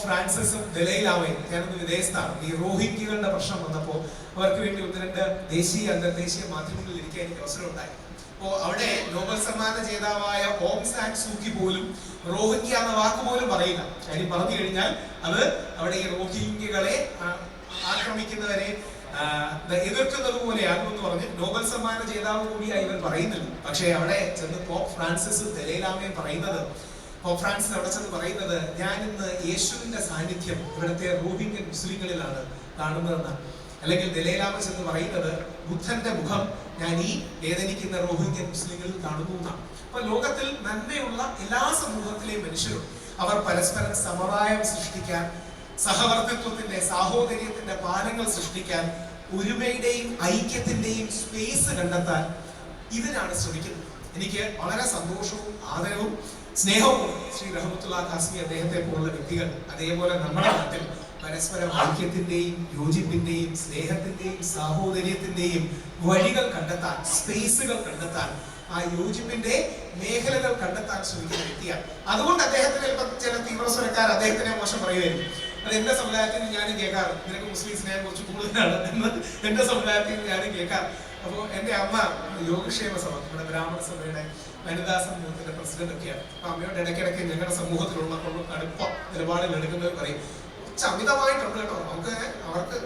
ഫ്രാൻസിസും ദലൈലാമയും. ഞാനൊന്ന് വിദേശത്താണ്. ഈ റോഹിംഗ്യകളുടെ പ്രശ്നം വന്നപ്പോൾ അവർക്ക് വേണ്ടി ഒന്ന് രണ്ട് ദേശീയ അന്തർദേശീയ മാധ്യമങ്ങളിൽ ഇരിക്കാൻ എനിക്ക് അവസരം ഉണ്ടായി. അപ്പോ അവിടെ നോബൽ സമ്മാന ജേതാവായ ഓങ് സാൻ സൂക്കി പോലും റോഹിംഗ്യ എന്ന വാക്ക് പോലും പറയില്ല. കാര്യം പറഞ്ഞു കഴിഞ്ഞാൽ അത് അവിടെ ഈ റോഹിംഗ്യകളെ ആക്രമിക്കുന്നവരെ എതിർക്കുന്നത് പോലെയാകുമെന്ന് പറഞ്ഞ് നോബൽ സമ്മാന ജേതാവ് കൂടിയായി ഇവർ പറയുന്നില്ല. പക്ഷേ അവിടെ ചെന്ന് പോപ്പ് ഫ്രാൻസിസ് ദലൈലാമയും പറയുന്നത്, പോപ്പ് ഫ്രാൻസിസ് അവിടെ ചെന്ന് പറയുന്നത്, ഞാൻ ഇന്ന് യേശുവിന്റെ സാന്നിധ്യം ഇവിടുത്തെ റോഹിംഗ്യൻ മുസ്ലിങ്ങളിലാണ് കാണുന്നതെന്നാണ്. അല്ലെങ്കിൽ ദലൈലാമ ചെന്ന് പറയുന്നത്, ബുദ്ധന്റെ മുഖം ഞാൻ ഈ വേദനിക്കുന്ന റോഹിംഗ്യൻ മുസ്ലിങ്ങളിൽ കാണുന്നു എന്നാണ്. അപ്പൊ ലോകത്തിൽ നന്മയുള്ള എല്ലാ സമൂഹത്തിലെയും മനുഷ്യരും അവർ പരസ്പരം സമവായം സൃഷ്ടിക്കാൻ, സഹവർത്തിത്വത്തിന്റെ സാഹോദര്യത്തിന്റെ പാലങ്ങൾ സൃഷ്ടിക്കാൻ, ഒരുമയുടെയും ഐക്യത്തിന്റെയും സ്പേസ് കണ്ടെത്താൻ ഇതിനാണ് ശ്രമിക്കുന്നത്. എനിക്ക് വളരെ സന്തോഷവും ആദരവും സ്നേഹവും ശ്രീ റഹ്മത്തുള്ളാഹി ഖാസിമി അദ്ദേഹത്തെ പോലുള്ള വ്യക്തികൾ അതേപോലെ നമ്മുടെ നാട്ടിൽ പരസ്പരം ഐക്യത്തിന്റെയും യോജിപ്പിന്റെയും സ്നേഹത്തിന്റെയും സാഹോദര്യത്തിന്റെയും വഴികൾ കണ്ടെത്താൻ, സ്പേസുകൾ കണ്ടെത്താൻ, ആ യോജിപ്പിന്റെ മേഖലകൾ കണ്ടെത്താൻ ശ്രമിക്കുന്ന വ്യക്തിയാണ്. അതുകൊണ്ട് അദ്ദേഹത്തിന് ചില തീവ്രസ്വരക്കാർ അദ്ദേഹത്തിനെ മോശം പറയുമായിരുന്നു. അത് എന്റെ സമുദായത്തിൽ നിന്ന് ഞാനും കേൾക്കാറ്, നിനക്ക് മുസ്ലിം സ്നേഹം കുറച്ച് കൂടുതലാണ് എന്ന് എന്റെ സമുദായത്തിൽ നിന്ന് ഞാനും കേൾക്കാറ്. അപ്പോൾ എൻ്റെ അമ്മ യോഗക്ഷേമ സഭ, നമ്മുടെ ബ്രാഹ്മണ സഭയുടെ വനിതാ സമൂഹത്തിന്റെ പ്രസിഡന്റ് ഒക്കെയാണ്. അപ്പൊ അമ്മയോട് ഇടയ്ക്കിടയ്ക്ക് ഞങ്ങളുടെ സമൂഹത്തിലുള്ള അടുപ്പ നിലപാടുകൾ എടുക്കുന്നത് പറയും, കുറച്ച് അമിതമായിട്ടുണ്ട് കേട്ടോ, നമുക്ക് അവർക്ക്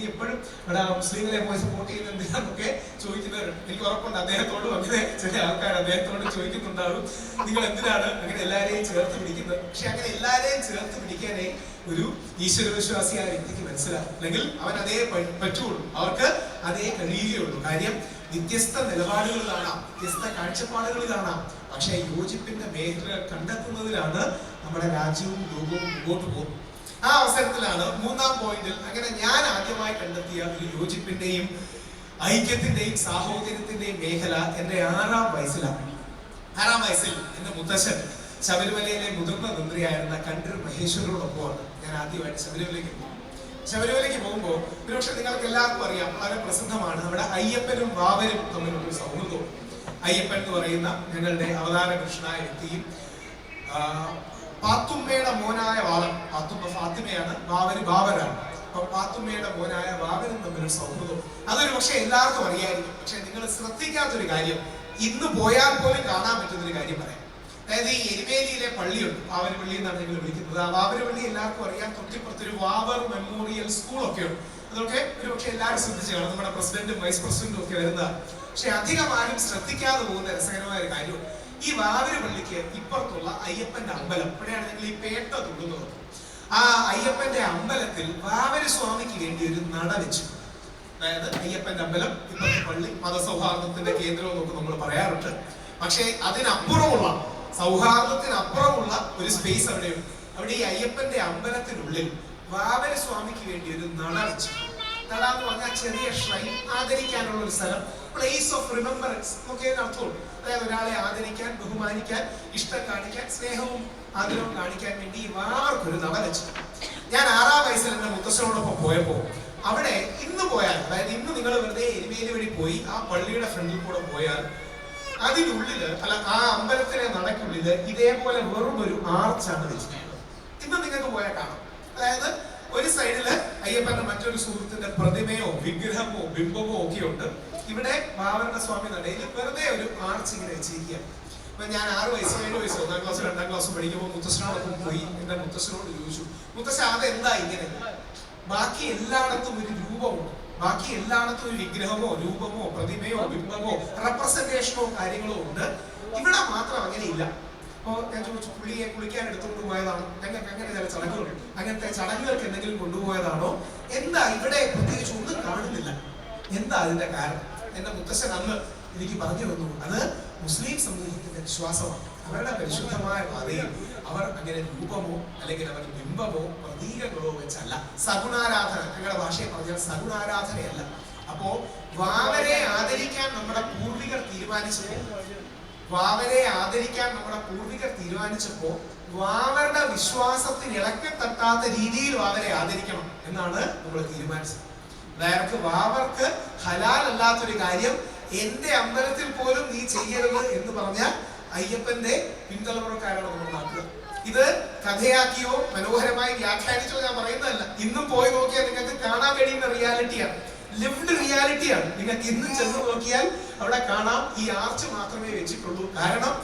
എപ്പോഴും ഇവിടെ മുസ്ലിങ്ങളെ പോയി സപ്പോർട്ട് ചെയ്യുന്ന എന്തിനാന്നൊക്കെ ചോദിക്കുന്നവരുണ്ട്. എനിക്ക് ഉറപ്പുണ്ട് അദ്ദേഹത്തോടും അങ്ങനെ ചില ആൾക്കാർ അദ്ദേഹത്തോട് ചോദിക്കുന്നുണ്ടാവും, നിങ്ങൾ എന്തിനാണ് അങ്ങനെ എല്ലാവരെയും ചേർത്ത് പിടിക്കുന്നത്. പക്ഷെ അങ്ങനെ എല്ലാവരെയും ചേർത്ത് പിടിക്കാനേ ഒരു ഈശ്വരവിശ്വാസിയായ വ്യക്തിക്ക് മനസ്സിലാവും, അല്ലെങ്കിൽ അവൻ അതേ പറ്റുള്ളൂ, അവർക്ക് അതേ കഴിയുകയുള്ളൂ. കാര്യം വ്യത്യസ്ത നിലപാടുകൾ കാണാം, വ്യത്യസ്ത കാഴ്ചപ്പാടുകൾ കാണാം, പക്ഷെ യോജിപ്പിന്റെ മേഖലകൾ കണ്ടെത്തുന്നതിലാണ് നമ്മുടെ രാജ്യവും ലോകവും മുമ്പോട്ട് പോകുന്നത്. ആ അവസരത്തിലാണ് മൂന്നാം പോയിന്റിൽ അങ്ങനെ ഞാൻ ആദ്യമായി കണ്ടെത്തിയ ഒരു യോജിപ്പിന്റെയും ഐക്യത്തിന്റെയും സാഹോദര്യത്തിന്റെയും മേഖല എന്റെ 6-ാം വയസ്സിലാണ്. 6-ാം വയസ്സിൽ എന്റെ മുത്തശ്ശൻ ശബരിമലയിലെ മുതിർന്ന തന്ത്രിയായിരുന്ന കണ്ഠര് മഹേശ്വരോടൊപ്പമാണ് ഞാൻ ആദ്യമായിട്ട് ശബരിമലയ്ക്ക് പോകും. ശബരിമലയ്ക്ക് പോകുമ്പോൾ ഒരുപക്ഷെ നിങ്ങൾക്ക് എല്ലാവർക്കും അറിയാം, വളരെ പ്രസിദ്ധമാണ് അവിടെ അയ്യപ്പനും വാവരും തമ്മിലുള്ള സൗഹൃദവും. അയ്യപ്പൻ എന്ന് പറയുന്ന ഞങ്ങളുടെ അവതാര കൃഷ്ണനായ വ്യക്തിയും പാത്തുമ്മയുടെ മോനായ വാവൻ, പാത്തുമ്മ ഫാത്തിമയാണ്, വാവന് ബാബരാണ്. അപ്പൊ പാത്തുമ്മയുടെ മോനായ വാവനും തമ്മിലൊരു സൗഹൃദം, അതൊരു പക്ഷെ എല്ലാവർക്കും അറിയായിരിക്കും. പക്ഷെ നിങ്ങൾ ശ്രദ്ധിക്കാത്തൊരു കാര്യം, ഇന്ന് പോയാൽ പോലും കാണാൻ പറ്റുന്നൊരു കാര്യം പറയാം. അതായത് ഈ എരുമേലിയിലെ പള്ളിയുണ്ട്, വാവര് പള്ളി എന്നാണ് ഞങ്ങൾ വിളിക്കുന്നത്. ആ വാവര് പള്ളി എല്ലാവർക്കും അറിയാം. തൊട്ടിപ്പുറത്തൊരു വാവർ മെമ്മോറിയൽ സ്കൂളൊക്കെ ഉണ്ട്. അതൊക്കെ ഒരു പക്ഷെ എല്ലാവരും ശ്രദ്ധിച്ചു കാണും, നമ്മുടെ പ്രസിഡന്റും വൈസ് പ്രസിഡന്റും ഒക്കെ വരുന്നതാണ്. പക്ഷെ അധികം ആരും ശ്രദ്ധിക്കാതെ പോകുന്ന രസകരമായ ഒരു കാര്യം, ഈ വാവര് പള്ളിക്ക് ഇപ്പുറത്തുള്ള അയ്യപ്പന്റെ അമ്പലം, ഇവിടെയാണ് നിങ്ങൾ ഈ പേട്ട തൊടുന്നത്. ആ അയ്യപ്പന്റെ അമ്പലത്തിൽ വാവര് സ്വാമിക്ക് വേണ്ടി ഒരു നട വെച്ചു. അതായത് അയ്യപ്പന്റെ അമ്പലം, ഇപ്പുറത്തെ പള്ളി, മതസൗഹാർദ്ദത്തിന്റെ കേന്ദ്രം എന്നൊക്കെ നമ്മൾ പറയാറുണ്ട്. പക്ഷെ അതിനപ്പുറമുള്ള, സൗഹാർദ്ദത്തിനപ്പുറമുള്ള ഒരു സ്പേസ് അവിടെയുണ്ട്. അവിടെ ഈ അയ്യപ്പന്റെ അമ്പലത്തിനുള്ളിൽ വാവര് സ്വാമിക്ക് വേണ്ടി ഒരു നട വെച്ചു. നട എന്ന് പറഞ്ഞാൽ ചെറിയ ഷ്രൈൻ, ആദരിക്കാനുള്ള ഒരു സ്ഥലം, പ്ലേസ് ഓഫ് റിമെമ്പറൻസ് ഒക്കെ അർത്ഥമുണ്ട്. അതായത് ഒരാളെ ആദരിക്കാൻ, ബഹുമാനിക്കാൻ, ഇഷ്ടം കാണിക്കാൻ, സ്നേഹവും ആദരവും കാണിക്കാൻ വേണ്ടി വാവർക്കൊരു നട വെച്ചു. ഞാൻ 6-ാം വയസ്സിൽ എന്റെ മുത്തശ്ശനോടൊപ്പം പോയപ്പോ അവിടെ ഇന്ന് പോയാൽ, അതായത് ഇന്ന് നിങ്ങൾ വെറുതെ എരുമേലി വഴി പോയി ആ പള്ളിയുടെ ഫ്രണ്ടിൽ കൂടെ പോയാൽ അതിനുള്ളില്, അല്ല ആ അമ്പലത്തിലെ നടക്കുള്ളില് ഇതേപോലെ വെറും ഒരു ആർച്ചാണ് വെച്ചിട്ടുള്ളത്. ഇന്ന് നിങ്ങൾക്ക് പോയാൽ കാണാം. അതായത് ഒരു സൈഡില് അയ്യപ്പന്റെ മറ്റൊരു സുഹൃത്തിന്റെ പ്രതിമയോ വിഗ്രഹമോ ബിംബമോ ഒക്കെ ഉണ്ട്. ഇവിടെ വാവരുടെ സ്വാമി നടയിൽ വെറുതെ ഒരു ആർച്ച് ഇങ്ങനെ വെച്ചിരിക്കുക. അപ്പൊ ഞാൻ 6 വയസ്സോ 7 വയസ്സോ 1-ാം ക്ലാസ് 2-ാം ക്ലാസ് പഠിക്കുമ്പോൾ മുത്തശ്ശനോടൊപ്പം പോയി എന്റെ മുത്തശ്ശനോട് ചോദിച്ചു, മുത്തശ്ശ അതെന്താ ഇങ്ങനെ? ബാക്കി എല്ലായിടത്തും ഒരു രൂപമുണ്ട്, ബാക്കി എല്ലായിടത്തും ഒരു വിഗ്രഹമോ രൂപമോ പ്രതിമയോ ബിംബമോ റെപ്രസെന്റേഷനോ കാര്യങ്ങളോ ഉണ്ട്, ഇവിടെ മാത്രം അങ്ങനെയില്ല. അപ്പോ ഞാൻ ചോദിച്ചു, പുള്ളിയെ കുളിക്കാൻ എടുത്തുകൊണ്ട് പോയതാണോ? ഞങ്ങൾക്ക് അങ്ങനെ ചില ചടങ്ങുകളുണ്ട്, അങ്ങനത്തെ ചടങ്ങുകൾക്ക് എന്തെങ്കിലും കൊണ്ടുപോയതാണോ? എന്താ ഇവിടെ പ്രത്യേകിച്ച് ഒന്നും കാണുന്നില്ല, എന്താ അതിന്റെ കാരണം? എന്റെ മുത്തശ്ശൻ അന്ന് എനിക്ക് പറഞ്ഞു തന്നു, അത് മുസ്ലിം സമൂഹത്തിന്റെ വിശ്വാസമാണ്. അവരുടെ പരിശുദ്ധമായ പാതയിൽ അവർ അങ്ങനെ രൂപമോ അല്ലെങ്കിൽ അവർ ബിംബമോ പ്രതീകങ്ങളോ വെച്ചല്ല, സഗുണാരാധന, ഞങ്ങളുടെ ഭാഷയെ പറഞ്ഞാൽ സഗുണാരാധനയല്ല. അപ്പോ വാവരെ ആദരിക്കാൻ നമ്മുടെ പൂർവികർ തീരുമാനിച്ചപ്പോ വാവരുടെ വിശ്വാസത്തിന് ഇളക്കം തട്ടാത്ത രീതിയിൽ വാവരെ ആദരിക്കണം എന്നാണ് നമ്മൾ തീരുമാനിച്ചത്. അതായത് വാവർക്ക് ഹലാൽ അല്ലാത്തൊരു കാര്യം എന്റെ അമ്പലത്തിൽ പോലും നീ ചെയ്യരുത് എന്ന് പറഞ്ഞ അയ്യപ്പന്റെ പിന്തലമുറക്കാരാണ് നമ്മൾ നാട്ടുക. ഇത് കഥയാക്കിയോ മനോഹരമായി വ്യാഖ്യാനിച്ചോ ഞാൻ പറയുന്നതല്ല. ഇന്നും പോയി നോക്കിയാൽ നിങ്ങൾക്ക് കാണാൻ കഴിയുന്ന റിയാലിറ്റിയാണ്, ലിവ്ഡ് റിയാലിറ്റിയാണ്. നിങ്ങൾക്ക് ഇന്നും ചെന്ന് നോക്കിയാൽ അവിടെ കാണാം, ഈ ആർച്ച് മാത്രമേ വെച്ചിട്ടുള്ളൂ. കാരണം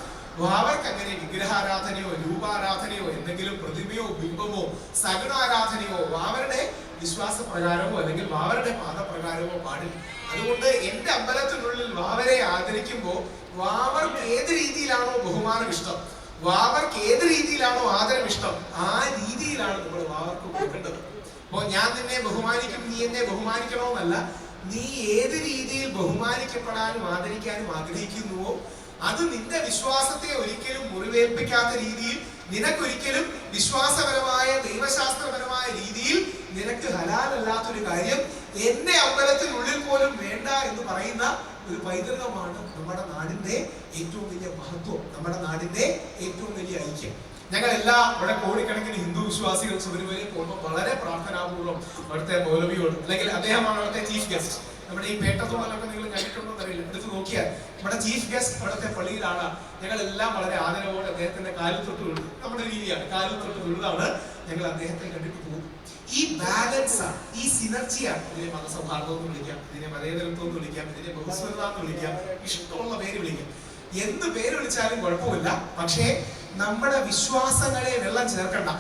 വാവർക്ക് അങ്ങനെ വിഗ്രഹാരാധനയോ രൂപാരാധനയോ എന്തെങ്കിലും പ്രതിമയോ ബിംബമോ സഗുണാരാധനയോ വാവരുടെ വിശ്വാസ പ്രകാരമോ അല്ലെങ്കിൽ വാവരുടെ പാദപ്രകാരമോ പാടില്ല. അതുകൊണ്ട് എന്റെ അമ്പലത്തിനുള്ളിൽ വാവരെ ആദരിക്കുമ്പോൾ വാവർക്ക് ഏത് രീതിയിലാണോ ബഹുമാനം ഇഷ്ടം, വാവർക്ക് ഏത് രീതിയിലാണോ ആദരം ഇഷ്ടം, ആ രീതിയിലാണ് നമ്മൾ വാവർക്ക് കൊടുക്കേണ്ടത്. അപ്പോ ഞാൻ നിന്നെ ബഹുമാനിക്കും, നീ എന്നെ ബഹുമാനിക്കണമെന്നല്ല, നീ ഏത് രീതിയിൽ ബഹുമാനിക്കപ്പെടാനും ആദരിക്കാനും ആഗ്രഹിക്കുന്നുവോ അത് നിന്റെ വിശ്വാസത്തെ ഒരിക്കലും മുറിവേൽപ്പിക്കാത്ത രീതിയിൽ, നിനക്കൊരിക്കലും വിശ്വാസപരമായ ദൈവശാസ്ത്രപരമായ രീതിയിൽ നിനക്ക് ഹലാലല്ലാത്തൊരു കാര്യം എന്റെ അമ്പലത്തിനുള്ളിൽ പോലും വേണ്ട എന്ന് പറയുന്ന ഒരു പൈതൃകമാണ് നമ്മുടെ നാടിന്റെ ഏറ്റവും വലിയ മഹത്വം, നമ്മുടെ നാടിന്റെ ഏറ്റവും വലിയ ഐക്യം. ഞങ്ങളെല്ലാം ഇവിടെ കോടിക്കണക്കിന് ഹിന്ദു വിശ്വാസികൾ ശബരിമലയിൽ പോകുമ്പോൾ വളരെ പ്രാർത്ഥനാപൂർവ്വം അവിടുത്തെ മൗലവിയോട്, അല്ലെങ്കിൽ അദ്ദേഹമാണ് അവിടുത്തെ ചീഫ് ഗസ്റ്റ്. നമ്മുടെ ഈ പേട്ടത്തോടൊക്കെ നിങ്ങൾ കണ്ടിട്ടുണ്ടോ എന്നറിയില്ല, എടുത്ത് നോക്കിയാൽ നമ്മുടെ ചീഫ് ഗസ്റ്റ് അവിടുത്തെ പള്ളിയിലാണ്. ഞങ്ങളെല്ലാം വളരെ ആദരവോടെ അദ്ദേഹത്തിന്റെ കാലിൽ തൊട്ട് വീഴും. നമ്മുടെ രീതിയാണ്, കാലിൽ തൊട്ട് വീഴുന്നതാണ്. ഞങ്ങൾ അദ്ദേഹത്തെ കണ്ടിട്ട് പോകും. ഈ ബാലൻസ്, ഈ സിനർജിയാണ്. ഇതിനെ മതസൗഹാർദ്ദം എന്ന് വിളിക്കാം, ഇതിനെ മതേതരത്വം എന്ന് വിളിക്കാം, ഇതിനെ ബഹുസ്വരത എന്ന് വിളിക്കാം, ഇഷ്ടമുള്ള പേര് വിളിക്കാം. എന്ത് പേര് വിളിച്ചാലും കുഴപ്പമില്ല. പക്ഷേ നമ്മുടെ വിശ്വാസങ്ങളെ വെള്ളം ചേർക്കണ്ട.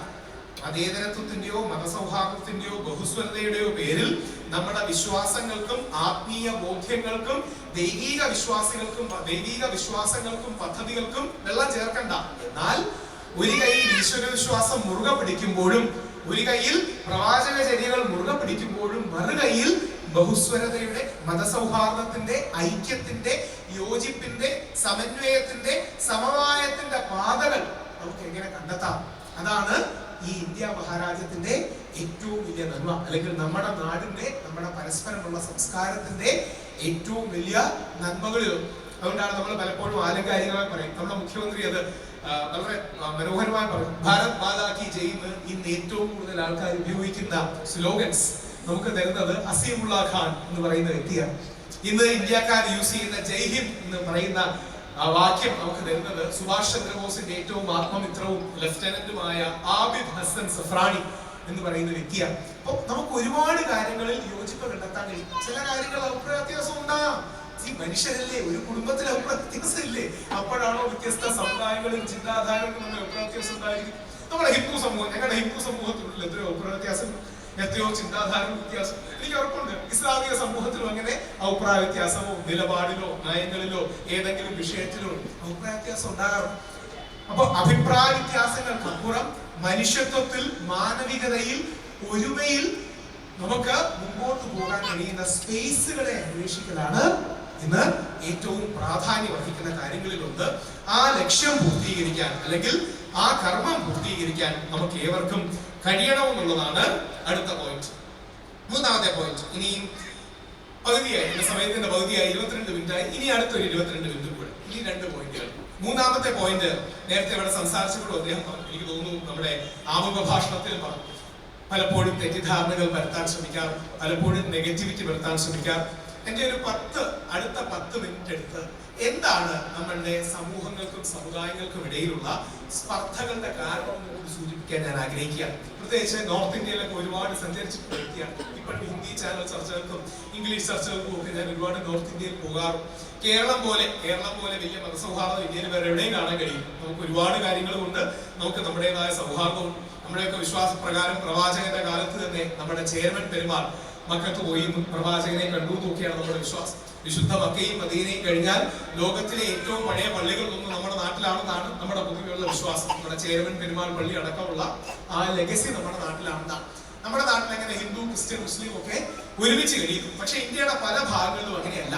മതേതരത്വത്തിന്റെയോ മതസൗഹാർദ്ദത്തിന്റെയോ ബഹുസ്വരതയുടെയോ പേരിൽ നമ്മുടെ വിശ്വാസങ്ങൾക്കും ആത്മീയ ബോധ്യങ്ങൾക്കും ദൈവിക വിശ്വാസങ്ങൾക്കും പദ്ധതികൾക്കും വെള്ളം ചേർക്കണ്ട. എന്നാൽ ഒരു കൈയിൽ ഈശ്വര വിശ്വാസം മുറുകെ പിടിക്കുമ്പോഴും, ഒരു കൈയിൽ പ്രവാചക ചര്യകൾ മുറുകെ പിടിക്കുമ്പോഴും, മറുകൈയിൽ ബഹുസ്വരതയുടെ, മതസൗഹാർദ്ദത്തിന്റെ, ഐക്യത്തിന്റെ, യോജിപ്പിന്റെ, സമന്വയത്തിന്റെ, സമവായത്തിന്റെ പാതകൾ നമുക്ക് എങ്ങനെ കണ്ടെത്താം? അതാണ് ഈ ഇന്ത്യ മഹാരാജ്യത്തിന്റെ ഏറ്റവും വലിയ നന്മ, അല്ലെങ്കിൽ നമ്മുടെ നാടിന്റെ, നമ്മുടെ പരസ്പരമുള്ള സംസ്കാരത്തിന്റെ ഏറ്റവും വലിയ നന്മകളിൽ. അതുകൊണ്ടാണ് നമ്മൾ പലപ്പോഴും ആലങ്കാരികമായി പറയും. നമ്മുടെ മുഖ്യമന്ത്രി അത് വളരെ മനോഹരമായി പറയും. ഭാരത് മാതാ കി ജയ് എന്ന് ഇന്ന് ഏറ്റവും കൂടുതൽ ആൾക്കാർ ഉപയോഗിക്കുന്ന സ്ലോഗൻസ് നമുക്ക് തരുന്നത് അസീമുള്ള ഖാൻ എന്ന് പറയുന്ന വ്യക്തിയാണ്. ഇന്ന് ഇന്ത്യക്കാർ യൂസ് ചെയ്യുന്ന ജയ് ഹിന്ദ് എന്ന് പറയുന്ന വാക്യം നമുക്ക് തരുന്നത് സുഭാഷ് ചന്ദ്രബോസിന്റെ ഏറ്റവും ആത്മമിത്രവും ലഫ്റ്റനന്റുമായ ആബിദ് ഹസൻ സഫ്രാനി എന്ന് പറയുന്ന വ്യക്തിയാണ്. അപ്പൊ നമുക്ക് ഒരുപാട് കാര്യങ്ങളിൽ യോജിപ്പ് കണ്ടെത്താൻ കഴിയും. ചില കാര്യങ്ങൾ അഭിപ്രായ വ്യത്യാസം ഉണ്ടാകാം. ഈ മനുഷ്യരല്ലേ, ഒരു കുടുംബത്തിൽ അഭിപ്രായ വ്യത്യാസം ഇല്ലേ? അപ്പോഴാണോ വ്യത്യസ്ത സമുദായങ്ങളും ചിന്താധാരകളും നമ്മൾ അഭിപ്രായ വ്യത്യാസം ഉണ്ടായിരിക്കും. നമ്മുടെ ഹിന്ദു സമൂഹം, ഞങ്ങളുടെ ഹിന്ദു സമൂഹത്തിനുള്ളിൽ എത്രയോ അഭിപ്രായ വ്യത്യാസം, എത്രയോ ചിന്താധാര വ്യത്യാസം. എനിക്ക് ഉറപ്പുണ്ട് ഇസ്ലാമിക സമൂഹത്തിലും അങ്ങനെ അഭിപ്രായ വ്യത്യാസമോ നിലപാടിലോ നയങ്ങളിലോ ഏതെങ്കിലും വിഷയത്തിലോ അഭിപ്രായ വ്യത്യാസം ഉണ്ടാകാറുണ്ട്. അപ്പൊ അഭിപ്രായ വ്യത്യാസങ്ങൾക്കപ്പുറം മനുഷ്യത്വത്തിൽ, മാനവികതയിൽ, ഒരുമയിൽ നമുക്ക് മുമ്പോട്ട് പോകാൻ കഴിയുന്ന സ്പേസുകളെ അന്വേഷിക്കലാണ് ഇന്ന് ഏറ്റവും പ്രാധാന്യം വഹിക്കുന്ന കാര്യങ്ങളിലൊന്ന്. ആ ലക്ഷ്യം പൂർത്തീകരിക്കാൻ, അല്ലെങ്കിൽ ആ കർമ്മം പൂർത്തീകരിക്കാൻ നമുക്ക് ഏവർക്കും കഴിയണമെന്നുള്ളതാണ് അടുത്ത പോയിന്റ്. മൂന്നാമത്തെ പോയിന്റ്. ഇനിയും പകുതിയായി, എന്റെ സമയത്തിന്റെ പകുതിയായി, 22 മിനിറ്റായി. ഇനി അടുത്തൊരു 22 മിനിറ്റ് കൂടെ. ഇനി 2 പോയിന്റുകൾ. മൂന്നാമത്തെ പോയിന്റ് നേരത്തെ ഇവിടെ സംസാരിച്ചപ്പോഴും അദ്ദേഹം പറഞ്ഞു, എനിക്ക് തോന്നുന്നു നമ്മുടെ ആമുഖ ഭാഷണത്തിൽ പറഞ്ഞു, പലപ്പോഴും തെറ്റിദ്ധാരണകൾ വരുത്താൻ ശ്രമിക്കാം, പലപ്പോഴും നെഗറ്റിവിറ്റി വരുത്താൻ ശ്രമിക്കാം. എന്റെ ഒരു അടുത്ത 10 മിനിറ്റ് എടുത്ത് എന്താണ് നമ്മളുടെ സമൂഹങ്ങൾക്കും സമുദായങ്ങൾക്കും ഇടയിലുള്ള സ്പർദ്ധകളുടെ കാരണം എന്ന് സൂചിപ്പിക്കാൻ ഞാൻ ആഗ്രഹിക്കുകയാണ്. പ്രത്യേകിച്ച് നോർത്ത് ഇന്ത്യയിലൊക്കെ ഒരുപാട് സഞ്ചരിച്ചിട്ടുള്ള വ്യക്തിയാണ്. ഇപ്പോഴും ഹിന്ദി ചാനൽ ചർച്ചകൾക്കും ഇംഗ്ലീഷ് ചർച്ചകൾക്കും ഒക്കെ ഞാൻ ഒരുപാട് നോർത്ത് ഇന്ത്യയിൽ പോകാറും. കേരളം പോലെ വലിയ മതസൗഹാർദ്ദം ഇന്ത്യയിൽ വേറെ എവിടെയും കാണാൻ കഴിയും. നമുക്ക് ഒരുപാട് കാര്യങ്ങളുമുണ്ട്. നമുക്ക് നമ്മുടേതായ സൗഹാർദ്ദവും, നമ്മുടെയൊക്കെ വിശ്വാസപ്രകാരം പ്രവാചകന്റെ കാലത്ത് തന്നെ നമ്മുടെ ചെയർമാൻ പെരുമാൾ മക്കത്ത് പോയി പ്രവാചകനെ കണ്ടു നോക്കിയാണ് നമ്മുടെ വിശ്വാസം. വിശുദ്ധ മക്കയും മദീനയും കഴിഞ്ഞാൽ ലോകത്തിലെ ഏറ്റവും പഴയ പള്ളികളൊന്നും നമ്മുടെ നാട്ടിലാണെന്നാണ് നമ്മുടെ പൊതുവെയുള്ള വിശ്വാസം. നമ്മുടെ ചെയർമാൻ പെരുമാൾ പള്ളി അടക്കമുള്ള ആ ലെഗസി നമ്മുടെ നാട്ടിലാണെന്നാണ്. നമ്മുടെ നാട്ടിൽ എങ്ങനെ ഹിന്ദു, ക്രിസ്ത്യൻ, മുസ്ലിം ഒക്കെ ഒരുമിച്ച് കഴിയും. പക്ഷെ ഇന്ത്യയുടെ പല ഭാഗങ്ങളിലും അങ്ങനെയല്ല.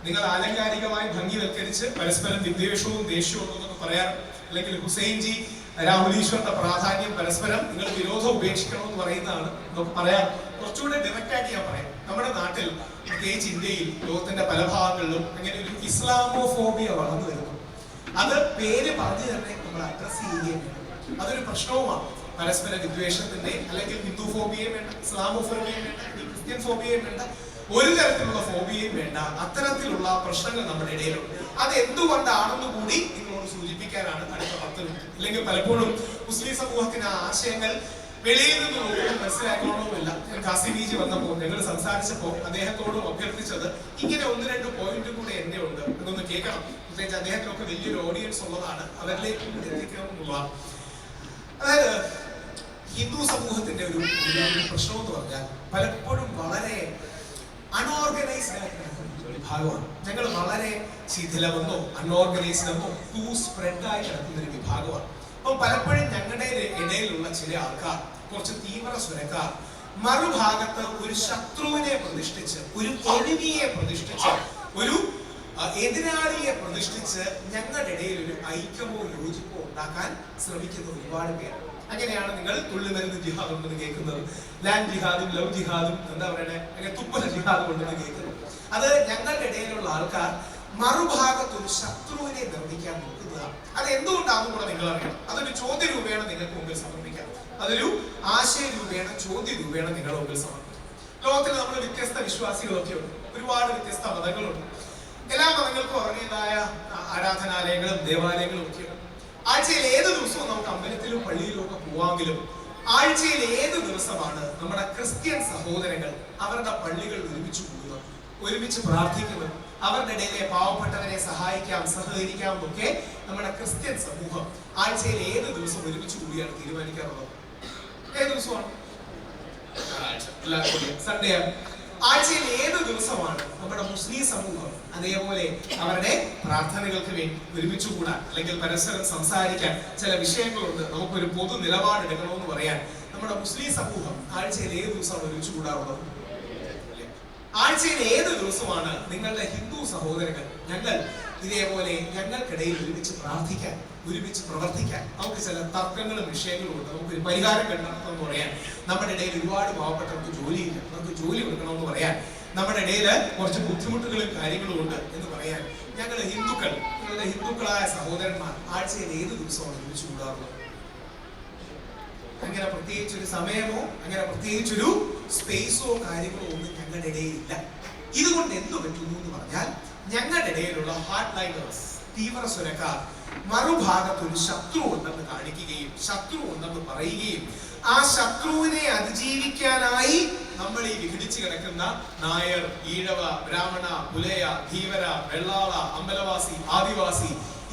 നിങ്ങൾ ആലങ്കാരികമായി ഭംഗിവൽക്കരിച്ച് പരസ്പരം വിദ്വേഷവും ദേഷ്യവും എന്നൊക്കെ പറയാൻ, അല്ലെങ്കിൽ ഹുസൈൻജി രാഹുൽ ഈശ്വറിന്റെ പ്രാധാന്യം പരസ്പരം നിങ്ങൾ വിരോധം ഉപേക്ഷിക്കണമെന്ന് പറയുന്നതാണ് നമുക്ക് പറയാം. കുറച്ചുകൂടെ ഡയറക്റ്റ് ആയിട്ട് ഞാൻ പറയാം. നമ്മുടെ നാട്ടിൽ, പ്രത്യേകിച്ച് ഇന്ത്യയിൽ, ലോകത്തിന്റെ പല ഭാഗങ്ങളിലും അങ്ങനെ ഒരു ഇസ്ലാമോഫോബിയ വളർന്നു വരുന്നു. അത് പേര് പറഞ്ഞു തന്നെ നമ്മൾ അഡ്രസ് ചെയ്യുകയും വേണം. അതൊരു പ്രശ്നവുമാണ്. പരസ്പര വിദ്വേഷത്തിന്റെ, അല്ലെങ്കിൽ ഹിന്ദു ഫോബിയയും വേണ്ട, ഇസ്ലാമോഫോബിയയും വേണ്ട, ക്രിസ്ത്യൻ ഫോബിയയും വേണ്ട, ഒരു തരത്തിലുള്ള ഫോബിയയും വേണ്ട. അത്തരത്തിലുള്ള പ്രശ്നങ്ങൾ നമ്മുടെ ഇടയിലുണ്ട്. അത് എന്തുകൊണ്ടാണെന്ന് കൂടി നിങ്ങളോട് സൂചിപ്പിക്കാനാണ് അടുത്ത 10 മിനിറ്റ്. ഇല്ലെങ്കിൽ പലപ്പോഴും മുസ്ലിം സമൂഹത്തിന് ആശയങ്ങൾ വെളിയിൽ നിന്ന് നോക്കുമ്പോൾ മനസ്സിലാക്കണമെന്നില്ല. കാസിമീജി വന്നപ്പോൾ ഞങ്ങൾ സംസാരിച്ചപ്പോൾ അദ്ദേഹത്തോടും അഭ്യർത്ഥിച്ചത് ഇങ്ങനെ 1-2 പോയിന്റ് കൂടെ എന്റെ ഉണ്ട്, അതൊന്ന് കേൾക്കണം. പ്രത്യേകിച്ച് അദ്ദേഹത്തിനൊക്കെ വലിയൊരു ഓഡിയൻസ് ഉള്ളതാണ്, അവരിലേക്ക് എത്തിക്കണം എന്നുള്ളതാണ്. അതായത് ഹിന്ദു സമൂഹത്തിന്റെ ഒരു പ്രശ്നം എന്ന് പറഞ്ഞാൽ പലപ്പോഴും വളരെ അൺഓർഗനൈസ്ഡ് ആയിട്ടുള്ള വിഭാഗമാണ്. ഞങ്ങൾ വളരെ ശിഥിലമെന്നോ അൺഓർഗനൈസ്ഡ് എന്നോ ടൂ സ്പ്രെഡ് ആയി കിടക്കുന്ന ഒരു വിഭാഗമാണ്. അപ്പൊ പലപ്പോഴും ഞങ്ങളുടെ ഇടയിലുള്ള ചില ആൾക്കാർ, കുറച്ച് തീവ്ര സ്വരക്കാർ, മറുഭാഗത്ത് ഒരു ശത്രുവിനെ പ്രതിഷ്ഠിച്ച്, ഒരു എനിമിയെ പ്രതിഷ്ഠിച്ച്, ഒരു എതിരാളിയെ പ്രതിഷ്ഠിച്ച് ഞങ്ങളുടെ ഇടയിൽ ഒരു ഐക്യമോ യോജിപ്പോ ഉണ്ടാക്കാൻ ശ്രമിക്കുന്ന ഒരുപാട് പേർ. അങ്ങനെയാണ് നിങ്ങൾ തുള്ളിമരുന്ന് ജിഹാദ് ഉണ്ടെന്ന് കേൾക്കുന്നത്, ലാൻഡ് ജിഹാദും ലവ് ജിഹാദും എന്താ പറയണേ, അങ്ങനെ തുപ്പല ജിഹാദും ഉണ്ടെന്ന് കേൾക്കുന്നത്. അത് ഞങ്ങളുടെ ഇടയിലുള്ള ആൾക്കാർ മറുഭാഗത്ത് ഒരു ശത്രുവിനെ നിർമ്മിക്കാൻ നോക്കുന്നതാണ്. അത് എന്തുകൊണ്ടാണെന്ന് കൂടെ നിങ്ങൾ അറിയണം. അതൊരു ചോദ്യ രൂപേണ നിങ്ങൾക്ക് മുമ്പിൽ സമർപ്പിക്കാം. അതൊരു ആശയ രൂപേണ, ചോദ്യ രൂപേണ നിങ്ങളുടെ മുമ്പിൽ സമർപ്പിക്കാം. ലോകത്തിൽ നമ്മൾ വ്യത്യസ്ത വിശ്വാസികളൊക്കെ ഉണ്ട്, ഒരുപാട് വ്യത്യസ്ത മതങ്ങളുണ്ട്. എല്ലാ മതങ്ങൾക്കും അവരുടേതായ ആരാധനാലയങ്ങളും ദേവാലയങ്ങളും ഒക്കെ ഉണ്ട്. ആഴ്ചയിൽ ഏത് ദിവസവും നമുക്ക് അമ്പലത്തിലും പള്ളിയിലും ഒക്കെ പോവാമെങ്കിലും ആഴ്ചയിൽ ഏത് ദിവസമാണ് നമ്മുടെ ക്രിസ്ത്യൻ സഹോദരങ്ങൾ അവരുടെ പള്ളികളിൽ ഒരുമിച്ച് കൂടുന്നത്, ഒരുമിച്ച് പ്രാർത്ഥിക്കുന്നത്, അവരുടെ ഇടയിലെ പാവപ്പെട്ടവരെ സഹായിക്കാം, സഹകരിക്കാം എന്നൊക്കെ നമ്മുടെ ക്രിസ്ത്യൻ സമൂഹം ആഴ്ചയിൽ ഏത് ദിവസം ഒരുമിച്ച് കൂടിയാണ് തീരുമാനിക്കാറുള്ളത്? ഏത് ദിവസമാണ്? സൺഡേ. ആഴ്ചയിൽ ഏത് ദിവസമാണ് നമ്മുടെ മുസ്ലിം സമൂഹം അതേപോലെ അവരുടെ പ്രാർത്ഥനകൾക്ക് വേണ്ടി ഒരുമിച്ച് കൂടാൻ, അല്ലെങ്കിൽ പരസ്പരം സംസാരിക്കാൻ, ചില വിഷയങ്ങളുണ്ട്, നമുക്കൊരു പൊതു നിലപാടെടുക്കണമെന്ന് പറയാൻ നമ്മുടെ മുസ്ലിം സമൂഹം ആഴ്ചയിൽ ഏത് ദിവസമാണ് ഒരുമിച്ച് കൂടാറുള്ളത്? ആഴ്ചയിൽ ഏത് ദിവസമാണ് നിങ്ങളുടെ ഹിന്ദു സഹോദരങ്ങൾ ഞങ്ങൾ ഇതേപോലെ ഞങ്ങൾക്കിടയിൽ ഒരുമിച്ച് പ്രാർത്ഥിക്കാൻ, ഒരുമിച്ച് പ്രവർത്തിക്കാൻ, നമുക്ക് ചില തർക്കങ്ങളും വിഷയങ്ങളും ഉണ്ട്, നമുക്കൊരു പരിഹാരം കണ്ടെത്തണമെന്ന് പറയാൻ, നമ്മുടെ ഇടയിൽ ഒരുപാട് പാവപ്പെട്ടവർക്ക് ജോലിയില്ല, നമുക്ക് ജോലി കൊടുക്കണമെന്ന് പറയാൻ, നമ്മുടെ ഇടയിൽ കുറച്ച് ബുദ്ധിമുട്ടുകളും കാര്യങ്ങളും ഉണ്ട് എന്ന് പറയാൻ ഞങ്ങൾ ഹിന്ദുക്കൾ, ഞങ്ങളുടെ ഹിന്ദുക്കളായ സഹോദരന്മാർ ആഴ്ചയിൽ ഏത് ദിവസമാണ് ഒരുമിച്ച് കൂടാറുള്ളത്? അങ്ങനെ പ്രത്യേകിച്ചൊരു സമയമോ അങ്ങനെ പ്രത്യേകിച്ചൊരു സ്പേസോ കാര്യങ്ങളോ ഒന്നും ഞങ്ങളുടെ ഇടയിൽ ഇല്ല. ഇതുകൊണ്ട് എന്തു പറ്റുന്നു എന്ന് പറഞ്ഞാൽ ഞങ്ങളുടെ ഇടയിലുള്ള ഹാർഡ് ലൈനേഴ്സ്, തീവ്ര സ്വരക്കാർ മറുഭാഗത്തൊരു ശത്രു ഉണ്ടെന്ന് കാണിക്കുകയും ശത്രു ഉണ്ടെന്ന് പറയുകയും ആ ശത്രുവിനെ അതിജീവിക്കാനായി നമ്മൾ ഈ വിഘടിച്ച് കിടക്കുന്ന നായർ, ഈഴവ, ബ്രാഹ്മണ, പുലയ, ധീവര, വെള്ളാള, അമ്പലവാസി, ആദിവാസി